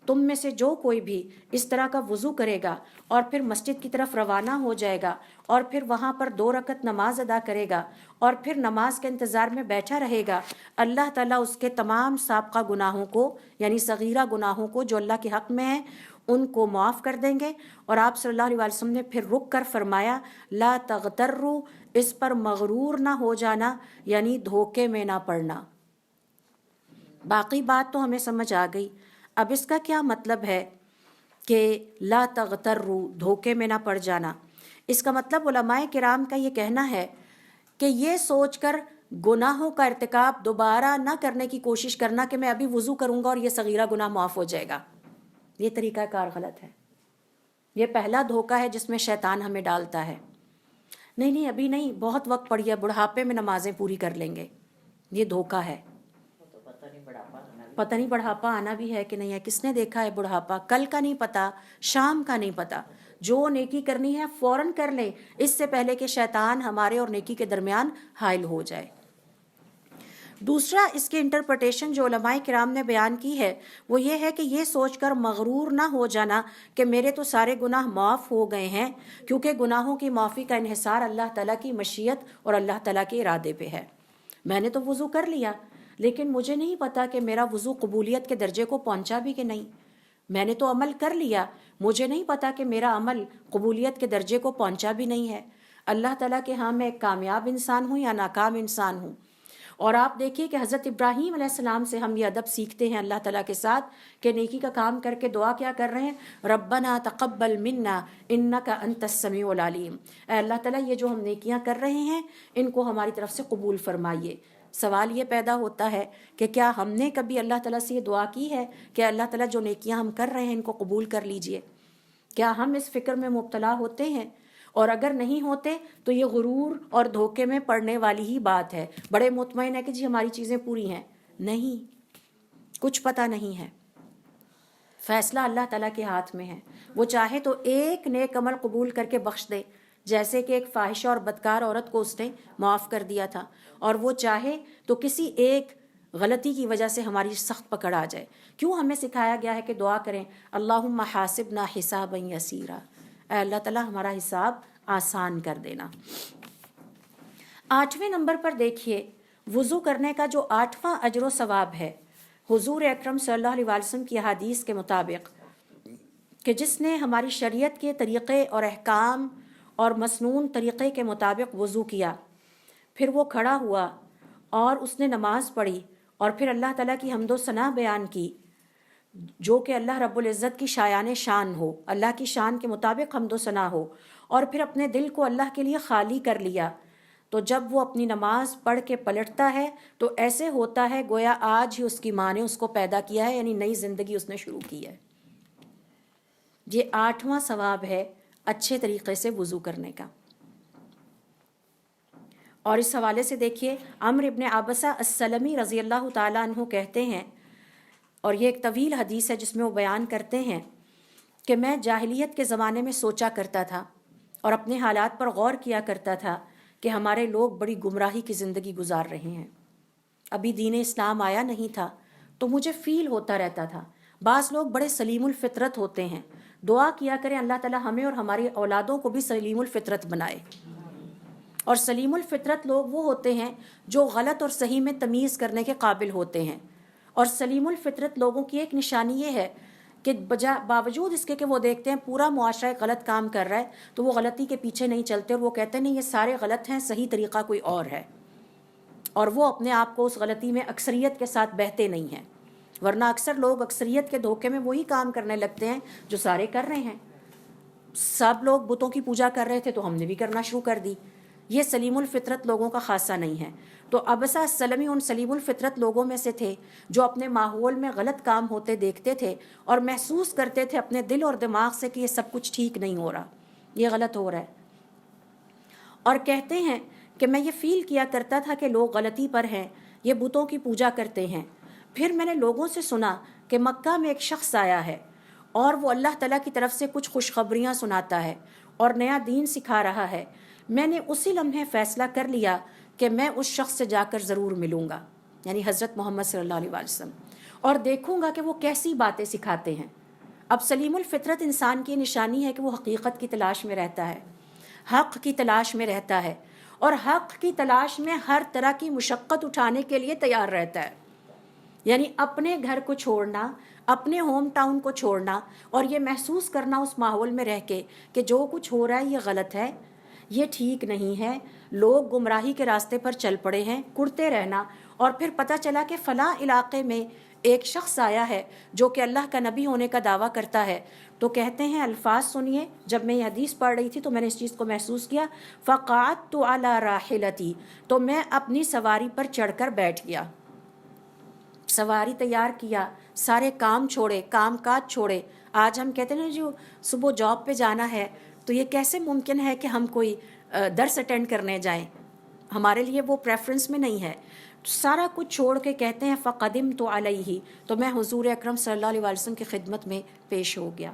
تم میں سے جو کوئی بھی اس طرح کا وضو کرے گا اور پھر مسجد کی طرف روانہ ہو جائے گا اور پھر وہاں پر 2 رکعت نماز ادا کرے گا اور پھر نماز کے انتظار میں بیٹھا رہے گا، اللہ تعالیٰ اس کے تمام سابقہ گناہوں کو یعنی صغیرہ گناہوں کو جو اللہ کے حق میں ہیں ان کو معاف کر دیں گے. اور آپ صلی اللہ علیہ وسلم نے پھر رک کر فرمایا، لا تغتروا، اس پر مغرور نہ ہو جانا یعنی دھوکے میں نہ پڑنا. باقی بات تو ہمیں سمجھ آ گئی. اب اس کا کیا مطلب ہے کہ لا تغتروا، دھوکے میں نہ پڑ جانا؟ اس کا مطلب علماء کرام کا یہ کہنا ہے کہ یہ سوچ کر گناہوں کا ارتکاب دوبارہ نہ کرنے کی کوشش کرنا کہ میں ابھی وضو کروں گا اور یہ صغیرہ گناہ معاف ہو جائے گا، یہ طریقہ کار غلط ہے. یہ پہلا دھوکہ ہے جس میں شیطان ہمیں ڈالتا ہے. نہیں ابھی نہیں، بہت وقت پڑی ہے، بڑھاپے میں نمازیں پوری کر لیں گے. یہ دھوکہ ہے. پتہ نہیں بڑھاپا آنا بھی ہے کہ نہیں ہے. کس نے دیکھا ہے بڑھاپا؟ کل کا نہیں پتا، شام کا نہیں پتا. جو نیکی کرنی ہے فوراً کر لیں، اس سے پہلے کہ شیطان ہمارے اور نیکی کے درمیان حائل ہو جائے. دوسرا اس کے انٹرپریٹیشن جو علماء کرام نے بیان کی ہے وہ یہ ہے کہ یہ سوچ کر مغرور نہ ہو جانا کہ میرے تو سارے گناہ معاف ہو گئے ہیں، کیونکہ گناہوں کی معافی کا انحصار اللہ تعالیٰ کی مشیت اور اللہ تعالیٰ کے ارادے پہ ہے. میں نے تو وضو کر لیا لیکن مجھے نہیں پتا کہ میرا وضو قبولیت کے درجے کو پہنچا بھی کہ نہیں. میں نے تو عمل کر لیا، مجھے نہیں پتا کہ میرا عمل قبولیت کے درجے کو پہنچا بھی نہیں ہے. اللہ تعالیٰ کے ہاں میں ایک کامیاب انسان ہوں یا ناکام انسان ہوں. اور آپ دیکھیے کہ حضرت ابراہیم علیہ السلام سے ہم یہ ادب سیکھتے ہیں اللہ تعالیٰ کے ساتھ کہ نیکی کا کام کر کے دعا کیا کر رہے ہیں؟ ربنا تقبل منا انک انت السمیع العلیم. اے اللہ تعالیٰ یہ جو ہم نیکیاں کر رہے ہیں ان کو ہماری طرف سے قبول فرمائیے. سوال یہ پیدا ہوتا ہے کہ کیا ہم نے کبھی اللہ تعالیٰ سے یہ دعا کی ہے کہ اللہ تعالیٰ جو نیکیاں ہم کر رہے ہیں ان کو قبول کر لیجئے؟ کیا ہم اس فکر میں مبتلا ہوتے ہیں؟ اور اگر نہیں ہوتے تو یہ غرور اور دھوکے میں پڑنے والی ہی بات ہے. بڑے مطمئن ہے کہ جی ہماری چیزیں پوری ہیں. نہیں، کچھ پتہ نہیں ہے. فیصلہ اللہ تعالیٰ کے ہاتھ میں ہے. وہ چاہے تو ایک نیک عمل قبول کر کے بخش دے، جیسے کہ ایک فاحشہ اور بدکار عورت کو اس نے معاف کر دیا تھا، اور وہ چاہے تو کسی ایک غلطی کی وجہ سے ہماری سخت پکڑ آ جائے. کیوں ہمیں سکھایا گیا ہے کہ دعا کریں اللہم حاسبنا حسابا یسیرا، اے اللہ تعالیٰ ہمارا حساب آسان کر دینا. 8ویں نمبر پر دیکھیے وضو کرنے کا جو 8واں اجر و ثواب ہے. حضور اکرم صلی اللہ علیہ وسلم کی حدیث کے مطابق کہ جس نے ہماری شریعت کے طریقے اور احکام اور مسنون طریقے کے مطابق وضو کیا، پھر وہ کھڑا ہوا اور اس نے نماز پڑھی اور پھر اللہ تعالیٰ کی حمد و ثنا بیان کی، جو کہ اللہ رب العزت کی شایان شان ہو، اللہ کی شان کے مطابق حمد و ثنا ہو، اور پھر اپنے دل کو اللہ کے لیے خالی کر لیا، تو جب وہ اپنی نماز پڑھ کے پلٹتا ہے تو ایسے ہوتا ہے گویا آج ہی اس کی ماں نے اس کو پیدا کیا ہے، یعنی نئی زندگی اس نے شروع کی ہے. یہ 8واں ثواب ہے اچھے طریقے سے وضو کرنے کا. اور اس حوالے سے دیکھیے عمرو ابن عابسہ السلمی رضی اللہ تعالیٰ عنہ کہتے ہیں، اور یہ ایک طویل حدیث ہے جس میں وہ بیان کرتے ہیں کہ میں جاہلیت کے زمانے میں سوچا کرتا تھا اور اپنے حالات پر غور کیا کرتا تھا کہ ہمارے لوگ بڑی گمراہی کی زندگی گزار رہے ہیں. ابھی دین اسلام آیا نہیں تھا تو مجھے فیل ہوتا رہتا تھا بعض لوگ بڑے سلیم الفطرت ہوتے ہیں. دعا کیا کریں اللہ تعالیٰ ہمیں اور ہماری اولادوں کو بھی سلیم الفطرت بنائے. اور سلیم الفطرت لوگ وہ ہوتے ہیں جو غلط اور صحیح میں تمیز کرنے کے قابل ہوتے ہیں. اور سلیم الفطرت لوگوں کی ایک نشانی یہ ہے کہ باوجود اس کے کہ وہ دیکھتے ہیں پورا معاشرہ ایک غلط کام کر رہا ہے تو وہ غلطی کے پیچھے نہیں چلتے، اور وہ کہتے ہیں نہیں یہ سارے غلط ہیں، صحیح طریقہ کوئی اور ہے. اور وہ اپنے آپ کو اس غلطی میں اکثریت کے ساتھ بہتے نہیں ہیں، ورنہ اکثر لوگ اکثریت کے دھوکے میں وہی کام کرنے لگتے ہیں جو سارے کر رہے ہیں. سب لوگ بتوں کی پوجا کر رہے تھے تو ہم نے بھی کرنا شروع کر دی. یہ سلیم الفطرت لوگوں کا خاصہ نہیں ہے. تو عبسہ السلمی ان سلیم الفطرت لوگوں میں سے تھے جو اپنے ماحول میں غلط کام ہوتے دیکھتے تھے اور محسوس کرتے تھے اپنے دل اور دماغ سے کہ یہ سب کچھ ٹھیک نہیں ہو رہا، یہ غلط ہو رہا ہے. اور کہتے ہیں کہ میں یہ فیل کیا کرتا تھا کہ لوگ غلطی پر ہیں، یہ بتوں کی پوجا کرتے ہیں. پھر میں نے لوگوں سے سنا کہ مکہ میں ایک شخص آیا ہے اور وہ اللہ تعالیٰ کی طرف سے کچھ خوشخبریاں سناتا ہے اور نیا دین سکھا رہا ہے. میں نے اسی لمحے فیصلہ کر لیا کہ میں اس شخص سے جا کر ضرور ملوں گا، یعنی حضرت محمد صلی اللہ علیہ وسلم، اور دیکھوں گا کہ وہ کیسی باتیں سکھاتے ہیں. اب سلیم الفطرت انسان کی نشانی ہے کہ وہ حقیقت کی تلاش میں رہتا ہے، حق کی تلاش میں رہتا ہے، اور حق کی تلاش میں ہر طرح کی مشقت اٹھانے کے لیے تیار رہتا ہے. یعنی اپنے گھر کو چھوڑنا، اپنے ہوم ٹاؤن کو چھوڑنا، اور یہ محسوس کرنا اس ماحول میں رہ کے کہ جو کچھ ہو رہا ہے یہ غلط ہے، یہ ٹھیک نہیں ہے، لوگ گمراہی کے راستے پر چل پڑے ہیں، کڑتے رہنا. اور پھر پتہ چلا کہ فلاں علاقے میں ایک شخص آیا ہے جو کہ اللہ کا نبی ہونے کا دعویٰ کرتا ہے. تو کہتے ہیں الفاظ سنیے، جب میں یہ حدیث پڑھ رہی تھی تو میں نے اس چیز کو محسوس کیا. فقعدت علی راحلتی، تو میں اپنی سواری پر چڑھ کر بیٹھ گیا، سواری تیار کیا، سارے کام چھوڑے، کام کاج چھوڑے. آج ہم کہتے ہیں جو صبح جاب پہ جانا ہے تو یہ کیسے ممکن ہے کہ ہم کوئی درس اٹینڈ کرنے جائیں، ہمارے لیے وہ پریفرنس میں نہیں ہے. سارا کچھ چھوڑ کے کہتے ہیں فقدمت علیہ، تو میں حضور اکرم صلی اللہ علیہ وسلم کی خدمت میں پیش ہو گیا.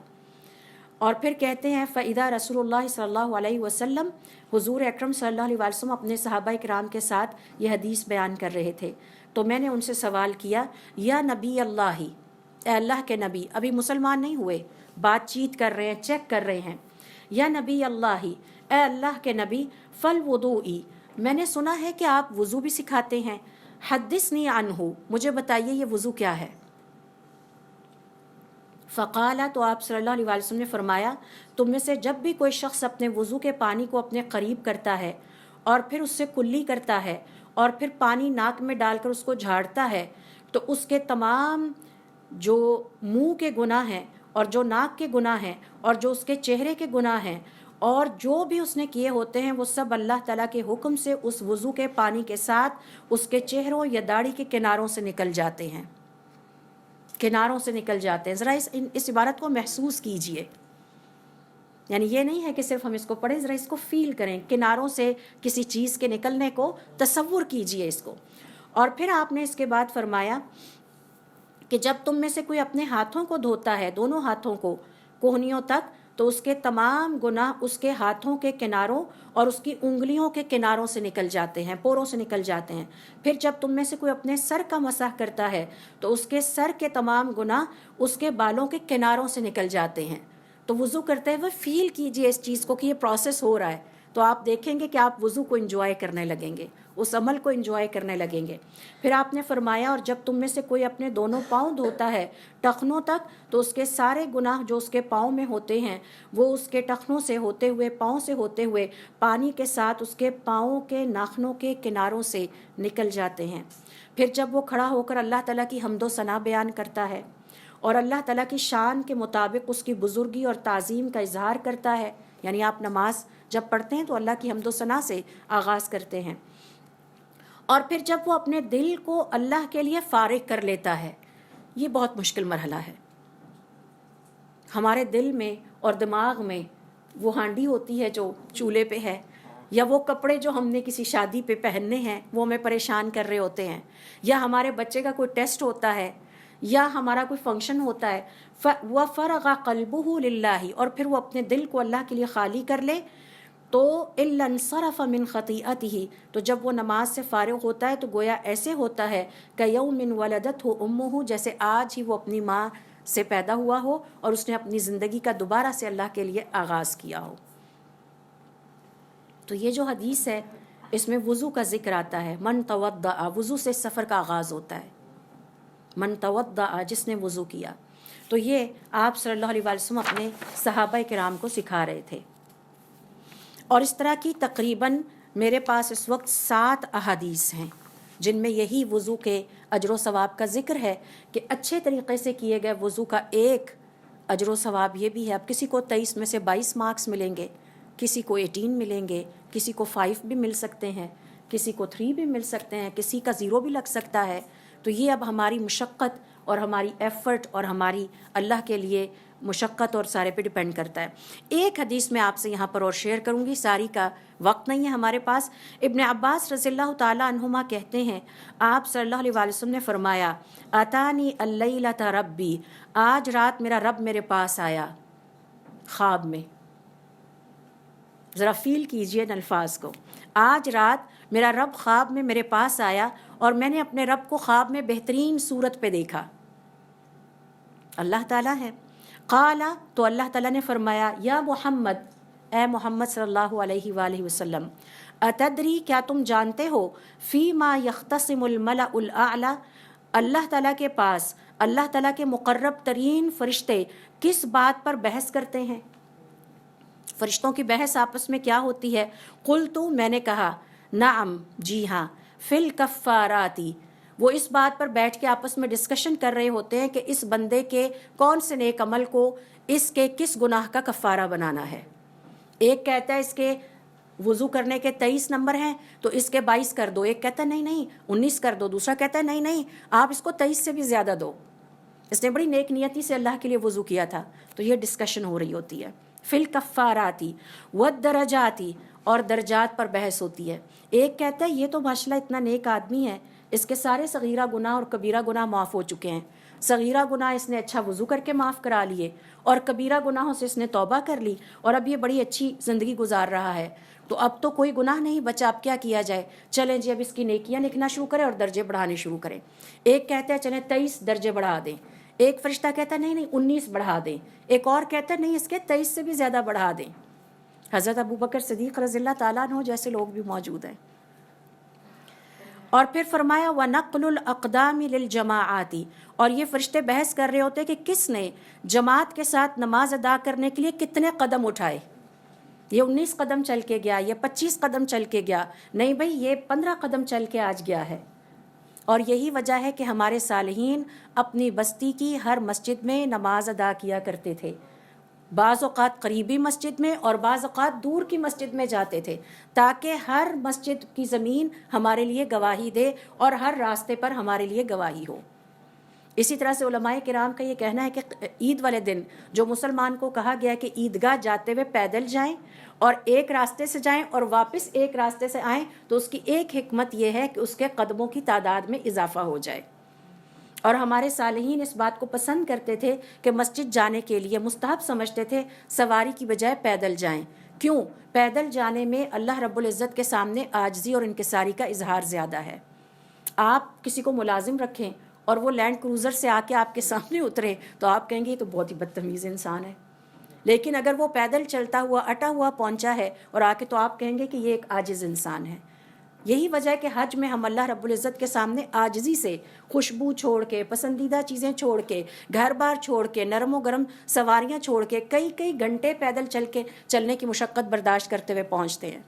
اور پھر کہتے ہیں فَإِذَا رسول اللہ صلی اللہ علیہ وسلم، حضور اکرم صلی اللہ علیہ وسلم اپنے صحابہ کرام کے ساتھ یہ حدیث بیان کر رہے تھے. تو میں نے ان سے سوال کیا یا نبی اللہ، اے اللہ کے نبی، ابھی مسلمان نہیں ہوئے، بات چیت کر رہے ہیں، چیک کر رہے ہیں. یا نبی اللہ، اے اللہ کے نبی، فالوضوئی، میں نے سنا ہے کہ آپ وضو بھی سکھاتے ہیں، حدثنی عنہ، مجھے بتائیے یہ وضو کیا ہے. فقالا، تو آپ صلی اللہ علیہ وسلم نے فرمایا تم میں سے جب بھی کوئی شخص اپنے وضو کے پانی کو اپنے قریب کرتا ہے اور پھر اس سے کلی کرتا ہے اور پھر پانی ناک میں ڈال کر اس کو جھاڑتا ہے تو اس کے تمام جو منہ کے گناہ ہیں اور جو ناک کے گناہ ہیں اور جو اس کے چہرے کے گناہ ہیں اور جو بھی اس نے کیے ہوتے ہیں وہ سب اللہ تعالیٰ کے حکم سے اس وضو کے پانی کے ساتھ اس کے چہروں یا داڑھی کے کناروں سے نکل جاتے ہیں، کناروں سے نکل جاتے ہیں. ذرا اس عبارت کو محسوس کیجئے، یعنی یہ نہیں ہے کہ صرف ہم اس کو پڑھیں، ذرا اس کو فیل کریں، کناروں سے کسی چیز کے نکلنے کو تصور کیجئے اس کو. اور پھر آپ نے اس کے بعد فرمایا کہ جب تم میں سے کوئی اپنے ہاتھوں کو دھوتا ہے، دونوں ہاتھوں کو کوہنیوں تک، تو اس کے تمام گناہ اس کے ہاتھوں کے کناروں اور اس کی انگلیوں کے کناروں سے نکل جاتے ہیں، پوروں سے نکل جاتے ہیں. پھر جب تم میں سے کوئی اپنے سر کا مسح کرتا ہے تو اس کے سر کے تمام گناہ اس کے بالوں کے کناروں سے نکل جاتے ہیں. تو وضو کرتے ہوئے فیل کیجئے اس چیز کو کہ یہ پروسیس ہو رہا ہے، تو آپ دیکھیں گے کہ آپ وضو کو انجوائے کرنے لگیں گے، اس عمل کو انجوائے کرنے لگیں گے. پھر آپ نے فرمایا اور جب تم میں سے کوئی اپنے دونوں پاؤں دھوتا ہے ٹخنوں تک تو اس کے سارے گناہ جو اس کے پاؤں میں ہوتے ہیں وہ اس کے ٹخنوں سے ہوتے ہوئے، پاؤں سے ہوتے ہوئے، پانی کے ساتھ اس کے پاؤں کے ناخنوں کے کناروں سے نکل جاتے ہیں. پھر جب وہ کھڑا ہو کر اللہ تعالیٰ کی حمد و ثنا بیان کرتا ہے اور اللہ تعالیٰ کی شان کے مطابق اس کی بزرگی اور تعظیم کا اظہار کرتا ہے، یعنی آپ نماز جب پڑھتے ہیں تو اللہ کی حمد و ثنا سے آغاز کرتے ہیں. اور پھر جب وہ اپنے دل کو اللہ کے لیے فارغ کر لیتا ہے، یہ بہت مشکل مرحلہ ہے. ہمارے دل میں اور دماغ میں وہ ہانڈی ہوتی ہے جو چولہے پہ ہے، یا وہ کپڑے جو ہم نے کسی شادی پہ پہننے ہیں وہ ہمیں پریشان کر رہے ہوتے ہیں، یا ہمارے بچے کا کوئی ٹیسٹ ہوتا ہے، یا ہمارا کوئی فنکشن ہوتا ہے. وَفَرَغَ قَلْبُهُ لِلَّهِ، اور پھر وہ اپنے دل کو اللہ کے لیے خالی کر لے تو إِلَّا انصَرَفَ مِنْ خَطِيئَتِهِ، تو جب وہ نماز سے فارغ ہوتا ہے تو گویا ایسے ہوتا ہے كَيَوْمٍ وَلَدَتْهُ أُمُّهُ، جیسے آج ہی وہ اپنی ماں سے پیدا ہوا ہو اور اس نے اپنی زندگی کا دوبارہ سے اللہ کے لیے آغاز کیا ہو. تو یہ جو حدیث ہے اس میں وضو کا ذکر آتا ہے. من توضأ، وضو سے سفر کا آغاز ہوتا ہے. من توضأ، جس نے وضو کیا. تو یہ آپ صلی اللہ علیہ وسلم اپنے صحابہ کرام کو سکھا رہے تھے. اور اس طرح کی تقریباً میرے پاس اس وقت 7 احادیث ہیں جن میں یہی وضو کے اجر و ثواب کا ذکر ہے کہ اچھے طریقے سے کیے گئے وضو کا ایک اجر و ثواب یہ بھی ہے. اب کسی کو 23 میں سے 22 مارکس ملیں گے، کسی کو 18 ملیں گے، کسی کو 5 بھی مل سکتے ہیں، کسی کو 3 بھی مل سکتے ہیں، کسی کا 0 بھی لگ سکتا ہے. تو یہ اب ہماری مشقت اور ہماری ایفرٹ اور ہماری اللہ کے لیے مشقت اور سارے پہ ڈپینڈ کرتا ہے. ایک حدیث میں آپ سے یہاں پر اور شیئر کروں گی، ساری کا وقت نہیں ہے ہمارے پاس. ابن عباس رضی اللہ تعالی عنہما کہتے ہیں آپ صلی اللہ علیہ وسلم نے فرمایا اتانی اللیلۃ ربی، آج رات میرا رب میرے پاس آیا خواب میں. ذرا فیل کیجئے ان الفاظ کو. آج رات میرا رب خواب میں میرے پاس آیا اور میں نے اپنے رب کو خواب میں بہترین صورت پہ دیکھا. اللہ تعالیٰ ہے. قالا، تو اللہ تعالیٰ نے فرمایا یا محمد، اے محمد صلی اللہ علیہ وآلہ وسلم، اتدری، کیا تم جانتے ہو، فی ما یختصم الملأ الاعلی، اللہ تعالیٰ کے پاس اللہ تعالیٰ کے مقرب ترین فرشتے کس بات پر بحث کرتے ہیں؟ فرشتوں کی بحث آپس میں کیا ہوتی ہے؟ قلتو، میں نے کہا، نعم، جی ہاں، فی الکفاراتی، وہ اس بات پر بیٹھ کے آپس میں ڈسکشن کر رہے ہوتے ہیں کہ اس بندے کے کون سے نیک عمل کو اس کے کس گناہ کا کفارہ بنانا ہے. ایک کہتا ہے اس کے وضو کرنے کے 23 نمبر ہیں تو اس کے 22 کر دو، ایک کہتا ہے نہیں 19 کر دو، دوسرا کہتا ہے نہیں آپ اس کو 23 سے بھی زیادہ دو، اس نے بڑی نیک نیتی سے اللہ کے لیے وضو کیا تھا. تو یہ ڈسکشن ہو رہی ہوتی ہے. فی الکفاراتی والدرجاتی، اور درجات پر بحث ہوتی ہے. ایک کہتا ہے یہ تو ماشاءاللہ اتنا نیک آدمی ہے, اس کے سارے صغیرہ گناہ اور کبیرہ گناہ معاف ہو چکے ہیں. صغیرہ گناہ اس نے اچھا وضو کر کے معاف کرا لیے, اور کبیرہ گناہوں سے اس نے توبہ کر لی, اور اب یہ بڑی اچھی زندگی گزار رہا ہے. تو اب تو کوئی گناہ نہیں بچا, اب کیا کیا جائے؟ چلیں جی اب اس کی نیکیاں لکھنا شروع کریں اور درجے بڑھانے شروع کریں. ایک کہتا ہے چلیں 23 درجے بڑھا دیں. ایک فرشتہ کہتا ہے نہیں 19 بڑھا دیں. ایک اور کہتا ہے نہیں اس کے 23 سے بھی زیادہ بڑھا دیں. حضرت ابو بکر صدیق رضی اللہ تعالیٰ عنہ جیسے لوگ بھی موجود ہیں. اور پھر فرمایا وَنَقْلُ الْأَقْدَامِ لِلْجَمَاعَاتِ, اور یہ فرشتے بحث کر رہے ہوتے کہ کس نے جماعت کے ساتھ نماز ادا کرنے کے لیے کتنے قدم اٹھائے. یہ 19 قدم چل کے گیا, یہ 25 قدم چل کے گیا, نہیں بھئی یہ 15 قدم چل کے آج گیا ہے. اور یہی وجہ ہے کہ ہمارے صالحین اپنی بستی کی ہر مسجد میں نماز ادا کیا کرتے تھے. بعض اوقات قریبی مسجد میں اور بعض اوقات دور کی مسجد میں جاتے تھے, تاکہ ہر مسجد کی زمین ہمارے لیے گواہی دے اور ہر راستے پر ہمارے لیے گواہی ہو. اسی طرح سے علماء کرام کا یہ کہنا ہے کہ عید والے دن جو مسلمان کو کہا گیا ہے کہ عیدگاہ جاتے ہوئے پیدل جائیں اور ایک راستے سے جائیں اور واپس ایک راستے سے آئیں, تو اس کی ایک حکمت یہ ہے کہ اس کے قدموں کی تعداد میں اضافہ ہو جائے. اور ہمارے صالحین اس بات کو پسند کرتے تھے کہ مسجد جانے کے لیے مستحب سمجھتے تھے سواری کی بجائے پیدل جائیں. کیوں؟ پیدل جانے میں اللہ رب العزت کے سامنے عاجزی اور انکساری کا اظہار زیادہ ہے. آپ کسی کو ملازم رکھیں اور وہ لینڈ کروزر سے آ کے آپ کے سامنے اترے تو آپ کہیں گے یہ تو بہت ہی بدتمیز انسان ہے. لیکن اگر وہ پیدل چلتا ہوا اٹا ہوا پہنچا ہے اور آ کے, تو آپ کہیں گے کہ یہ ایک عاجز انسان ہے. یہی وجہ ہے کہ حج میں ہم اللہ رب العزت کے سامنے عاجزی سے, خوشبو چھوڑ کے, پسندیدہ چیزیں چھوڑ کے, گھر بار چھوڑ کے, نرم و گرم سواریاں چھوڑ کے, کئی گھنٹے پیدل چلنے کی مشقت برداشت کرتے ہوئے پہنچتے ہیں.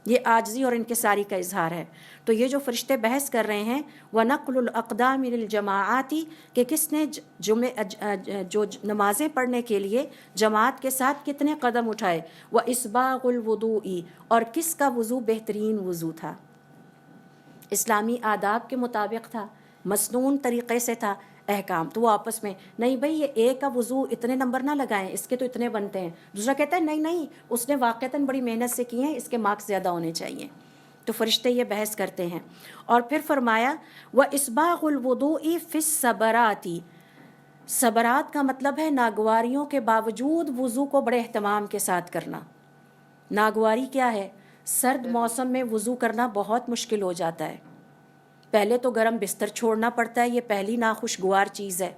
یہ عاجزی اور انکساری کا اظہار ہے. تو یہ جو فرشتے بحث کر رہے ہیں وَنَقْلُ الْأَقْدَامِ لِلْجَمَاعَاتِ, کہ کس نے جو نمازیں پڑھنے کے لیے جماعت کے ساتھ کتنے قدم اٹھائے, وَإِسْبَاغُ الْوُضُوءِ, اور کس کا وضو بہترین وضو تھا, اسلامی آداب کے مطابق تھا, مسنون طریقے سے تھا. احکام تو وہ آپس میں نہیں بھئی یہ ایک کا وضو اتنے نمبر نہ لگائیں, اس کے تو اتنے بنتے ہیں. دوسرا کہتا ہے نہیں اس نے واقعتاً بڑی محنت سے کی ہیں, اس کے مارکس زیادہ ہونے چاہیے. تو فرشتے یہ بحث کرتے ہیں. اور پھر فرمایا وَإِسْبَاغُ الْوُضُوءِ فِي الصَّبَرَاتِ, صبرات کا مطلب ہے ناگواریوں کے باوجود وضو کو بڑے اہتمام کے ساتھ کرنا. ناگواری کیا ہے؟ سرد موسم میں وضو کرنا بہت مشکل ہو جاتا ہے. پہلے تو گرم بستر چھوڑنا پڑتا ہے, یہ پہلی ناخوشگوار چیز ہے.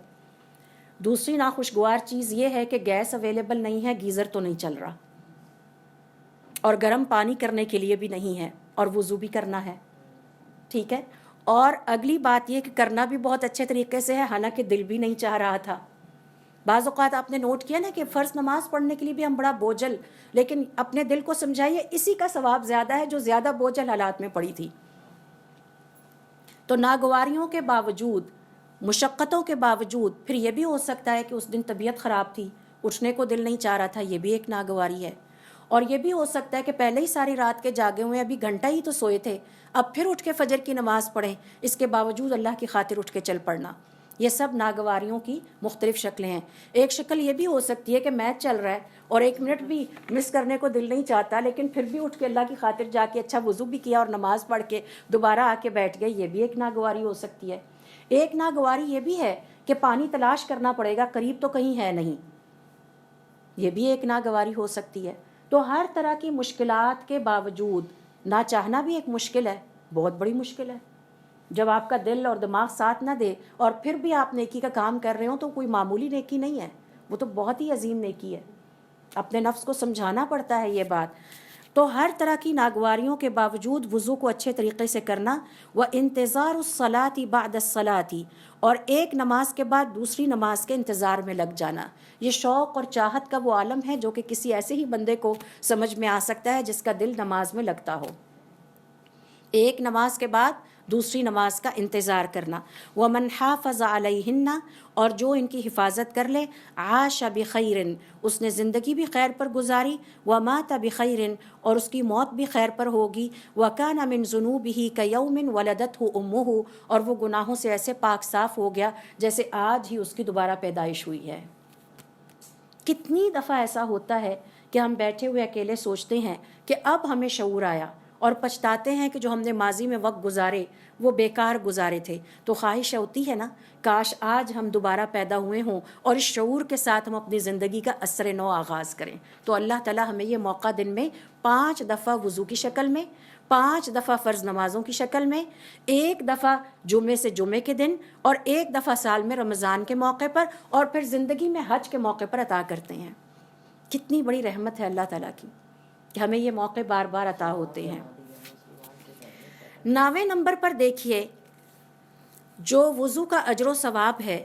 دوسری ناخوشگوار چیز یہ ہے کہ گیس اویلیبل نہیں ہے, گیزر تو نہیں چل رہا, اور گرم پانی کرنے کے لیے بھی نہیں ہے, اور وضو بھی کرنا ہے. ٹھیک ہے. اور اگلی بات یہ کہ کرنا بھی بہت اچھے طریقے سے ہے, حالانکہ دل بھی نہیں چاہ رہا تھا. بعض اوقات آپ نے نوٹ کیا نا کہ فرض نماز پڑھنے کے لیے بھی ہم بڑا بوجھل, لیکن اپنے دل کو سمجھائیے اسی کا ثواب زیادہ ہے جو زیادہ بوجھل حالات میں پڑی تھی. تو ناگواریوں کے باوجود, مشقتوں کے باوجود, پھر یہ بھی ہو سکتا ہے کہ اس دن طبیعت خراب تھی, اٹھنے کو دل نہیں چاہ رہا تھا, یہ بھی ایک ناگواری ہے. اور یہ بھی ہو سکتا ہے کہ پہلے ہی ساری رات کے جاگے ہوئے, ابھی گھنٹہ ہی تو سوئے تھے, اب پھر اٹھ کے فجر کی نماز پڑھیں, اس کے باوجود اللہ کی خاطر اٹھ کے چل پڑنا. یہ سب ناگواریوں کی مختلف شکلیں ہیں. ایک شکل یہ بھی ہو سکتی ہے کہ میچ چل رہا ہے اور ایک منٹ بھی مس کرنے کو دل نہیں چاہتا, لیکن پھر بھی اٹھ کے اللہ کی خاطر جا کے اچھا وضو بھی کیا اور نماز پڑھ کے دوبارہ آ کے بیٹھ گئے, یہ بھی ایک ناگواری ہو سکتی ہے. ایک ناگواری یہ بھی ہے کہ پانی تلاش کرنا پڑے گا, قریب تو کہیں ہے نہیں, یہ بھی ایک ناگواری ہو سکتی ہے. تو ہر طرح کی مشکلات کے باوجود نہ چاہنا بھی ایک مشکل ہے, بہت بڑی مشکل ہے. جب آپ کا دل اور دماغ ساتھ نہ دے اور پھر بھی آپ نیکی کا کام کر رہے ہوں تو کوئی معمولی نیکی نہیں ہے, وہ تو بہت ہی عظیم نیکی ہے. اپنے نفس کو سمجھانا پڑتا ہے یہ بات. تو ہر طرح کی ناگواریوں کے باوجود وضو کو اچھے طریقے سے کرنا. وَانتظار الصلاۃ بعد الصلاۃ, اور ایک نماز کے بعد دوسری نماز کے انتظار میں لگ جانا. یہ شوق اور چاہت کا وہ عالم ہے جو کہ کسی ایسے ہی بندے کو سمجھ میں آ سکتا ہے جس کا دل نماز میں لگتا ہو. ایک نماز کے بعد دوسری نماز کا انتظار کرنا. وَمَنْ حَافَظَ عَلَيْهِنَّ, اور جو ان کی حفاظت کر لے, عَاشَ بِخَيْرٍ, اس نے زندگی بھی خیر پر گزاری, وَمَاتَ بِخَيْرٍ, اور اس کی موت بھی خیر پر ہوگی, وَكَانَ مِنْ ذُنُوبِهِ كَيَوْمٍ وَلَدَتْهُ أُمُّهُ, اور وہ گناہوں سے ایسے پاک صاف ہو گیا جیسے آج ہی اس کی دوبارہ پیدائش ہوئی ہے. کتنی دفعہ ایسا ہوتا ہے کہ ہم بیٹھے ہوئے اکیلے سوچتے ہیں کہ اب ہمیں شعور آیا اور پچھتاتے ہیں کہ جو ہم نے ماضی میں وقت گزارے وہ بیکار گزارے تھے. تو خواہش ہوتی ہے نا کاش آج ہم دوبارہ پیدا ہوئے ہوں اور اس شعور کے ساتھ ہم اپنی زندگی کا اثر نو آغاز کریں. تو اللہ تعالیٰ ہمیں یہ موقع دن میں 5 دفعہ وضو کی شکل میں، 5 دفعہ فرض نمازوں کی شکل میں، 1 دفعہ جمعے سے جمعے کے دن اور 1 دفعہ سال میں رمضان کے موقع پر اور پھر زندگی میں حج کے موقع پر عطا کرتے ہیں. کتنی بڑی رحمت ہے اللہ تعالیٰ کی کہ ہمیں یہ موقع بار بار عطا ہوتے ہیں. 9ویں نمبر پر دیکھیے جو وضو کا اجر و ثواب ہے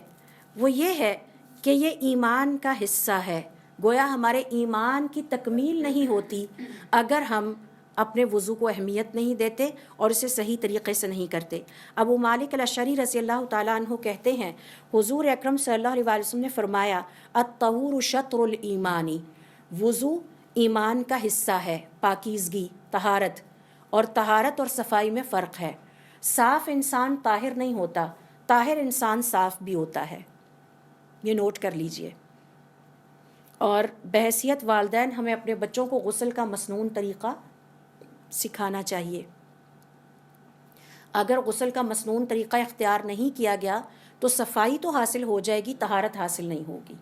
وہ یہ ہے کہ یہ ایمان کا حصہ ہے. گویا ہمارے ایمان کی تکمیل نہیں ہوتی اگر ہم اپنے وضو کو اہمیت نہیں دیتے اور اسے صحیح طریقے سے نہیں کرتے. ابو مالک الاشعری رضی اللہ تعالیٰ عنہ کہتے ہیں حضور اکرم صلی اللہ علیہ وسلم نے فرمایا الطہور شطر الایمانی، وضو ایمان کا حصہ ہے، پاکیزگی، طہارت. اور طہارت اور صفائی میں فرق ہے. صاف انسان طاہر نہیں ہوتا، طاہر انسان صاف بھی ہوتا ہے. یہ نوٹ کر لیجئے. اور بحیثیت والدین ہمیں اپنے بچوں کو غسل کا مسنون طریقہ سکھانا چاہیے. اگر غسل کا مسنون طریقہ اختیار نہیں کیا گیا تو صفائی تو حاصل ہو جائے گی، طہارت حاصل نہیں ہوگی.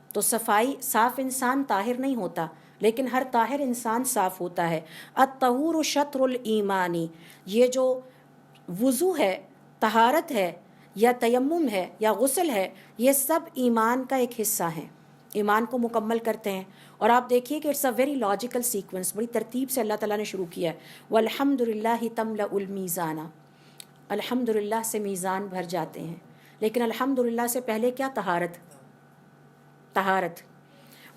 تو صفائی، صاف انسان طاہر نہیں ہوتا لیکن ہر طاہر انسان صاف ہوتا ہے. الطہور شطر الایمانی، یہ جو وضو ہے، طہارت ہے یا تیمم ہے یا غسل ہے، یہ سب ایمان کا ایک حصہ ہیں، ایمان کو مکمل کرتے ہیں. اور آپ دیکھیے کہ it's a very logical sequence, بڑی ترتیب سے اللہ تعالیٰ نے شروع کیا ہے. والحمد للہ تملأ المیزان، الحمد للہ سے میزان بھر جاتے ہیں. لیکن الحمد للہ سے پہلے کیا؟ طہارت.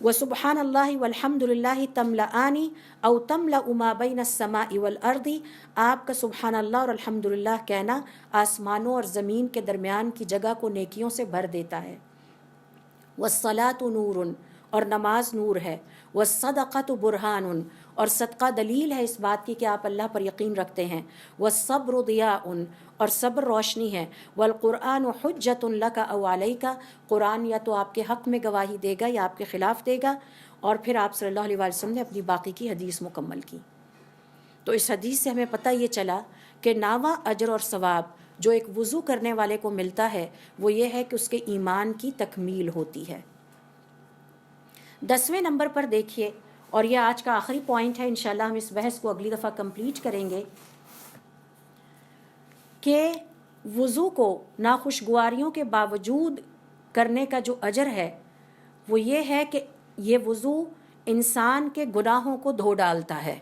وسبحان اللہ والحمد للہ تملأان او تملأ ما بین السماء والارض، آپ کا سبحان اللہ اور الحمد للہ کہنا آسمانوں اور زمین کے درمیان کی جگہ کو نیکیوں سے بھر دیتا ہے. والصلاۃ نور، اور نماز نور ہے. والصدقۃ برہان، اور صدقہ دلیل ہے اس بات کی کہ آپ اللہ پر یقین رکھتے ہیں. والصبر ضیاء، اور صبر روشنی ہے. والقرآن حجۃ لک او علیک، قرآن یا تو آپ کے حق میں گواہی دے گا یا آپ کے خلاف دے گا. اور پھر آپ صلی اللہ علیہ وسلم نے اپنی باقی کی حدیث مکمل کی. تو اس حدیث سے ہمیں پتہ یہ چلا کہ 9واں اجر اور ثواب جو ایک وضو کرنے والے کو ملتا ہے وہ یہ ہے کہ اس کے ایمان کی تکمیل ہوتی ہے. 10ویں نمبر پر دیکھیے، اور یہ آج کا آخری پوائنٹ ہے، انشاءاللہ ہم اس بحث کو اگلی دفعہ کمپلیٹ کریں گے، کہ وضو کو ناخوشگواریوں کے باوجود کرنے کا جو اجر ہے وہ یہ ہے کہ یہ وضو انسان کے گناہوں کو دھو ڈالتا ہے.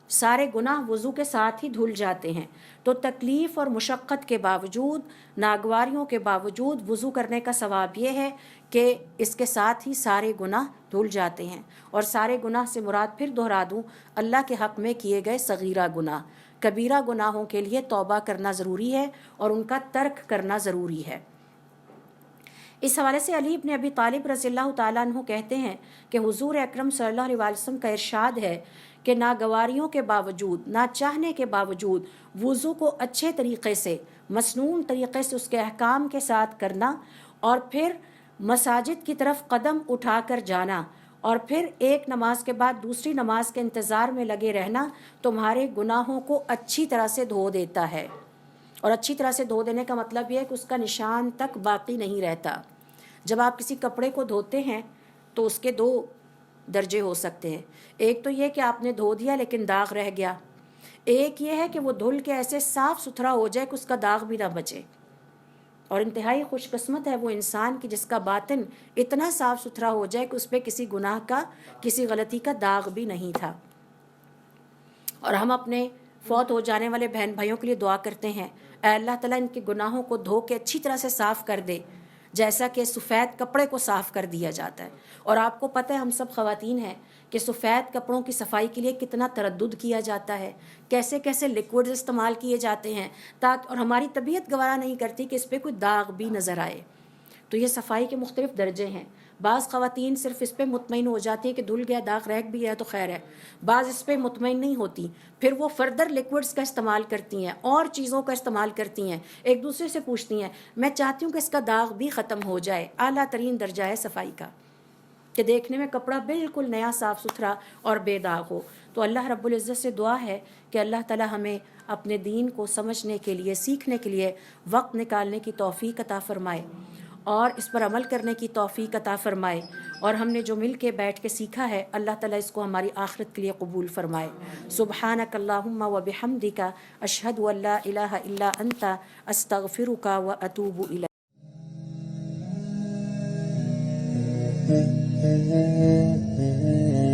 سارے گناہ وضو کے ساتھ ہی دھل جاتے ہیں. تو تکلیف اور مشقت کے باوجود، ناگواریوں کے باوجود وضو کرنے کا ثواب یہ ہے کہ اس کے ساتھ ہی سارے گناہ دھل جاتے ہیں. اور سارے گناہ سے مراد پھر دہرا دوں، اللہ کے حق میں کیے گئے صغیرہ گناہ. کبیرہ گناہوں کے لیے توبہ کرنا ضروری ہے اور ان کا ترک کرنا ضروری ہے. اس حوالے سے علی بن ابی طالب رضی اللہ تعالیٰ عنہ کہتے ہیں کہ حضور اکرم صلی اللہ علیہ وسلم کا ارشاد ہے کہ ناگواریوں کے باوجود، نہ چاہنے کے باوجود وضو کو اچھے طریقے سے، مسنون طریقے سے، اس کے احکام کے ساتھ کرنا، اور پھر مساجد کی طرف قدم اٹھا کر جانا، اور پھر ایک نماز کے بعد دوسری نماز کے انتظار میں لگے رہنا، تمہارے گناہوں کو اچھی طرح سے دھو دیتا ہے. اور اچھی طرح سے دھو دینے کا مطلب یہ ہے کہ اس کا نشان تک باقی نہیں رہتا. جب آپ کسی کپڑے کو دھوتے ہیں تو اس کے 2 درجے ہو سکتے ہیں. ایک تو یہ کہ آپ نے دھو دیا لیکن داغ رہ گیا، ایک یہ ہے کہ وہ دھل کے ایسے صاف ستھرا ہو جائے کہ اس کا داغ بھی نہ بچے. اور انتہائی خوش قسمت ہے وہ انسان کہ جس کا باطن اتنا صاف ستھرا ہو جائے کہ اس پہ کسی گناہ کا، کسی غلطی کا داغ بھی نہیں تھا. اور ہم اپنے فوت ہو جانے والے بہن بھائیوں کے لیے دعا کرتے ہیں، اے اللہ تعالیٰ ان کے گناہوں کو دھو کے اچھی طرح سے صاف کر دے، جیسا کہ سفید کپڑے کو صاف کر دیا جاتا ہے. اور آپ کو پتہ ہے ہم سب خواتین ہیں کہ سفید کپڑوں کی صفائی کے لیے کتنا تردد کیا جاتا ہے، کیسے کیسے لیکوڈز استعمال کیے جاتے ہیں تاکہ، اور ہماری طبیعت گوارا نہیں کرتی کہ اس پہ کوئی داغ بھی نظر آئے. تو یہ صفائی کے مختلف درجے ہیں. بعض خواتین صرف اس پہ مطمئن ہو جاتی ہیں کہ دھل گیا، داغ رہ بھی گیا تو خیر ہے. بعض اس پہ مطمئن نہیں ہوتی، پھر وہ فردر لیکوڈز کا استعمال کرتی ہیں اور چیزوں کا استعمال کرتی ہیں، ایک دوسرے سے پوچھتی ہیں میں چاہتی ہوں کہ اس کا داغ بھی ختم ہو جائے. اعلیٰ ترین درجہ ہے صفائی کا کہ دیکھنے میں کپڑا بالکل نیا صاف ستھرا اور بے داغ ہو. تو اللہ رب العزت سے دعا ہے کہ اللہ تعالی ہمیں اپنے دین کو سمجھنے کے لیے، سیکھنے کے لیے وقت نکالنے کی توفیق عطا فرمائے اور اس پر عمل کرنے کی توفیق عطا فرمائے، اور ہم نے جو مل کے بیٹھ کے سیکھا ہے اللہ تعالیٰ اس کو ہماری آخرت کے لیے قبول فرمائے. سبحانک اللہم و بحمدک اشہد ان لا الہ الا انت استغفرک و اتوب الیک. Mm-hmm.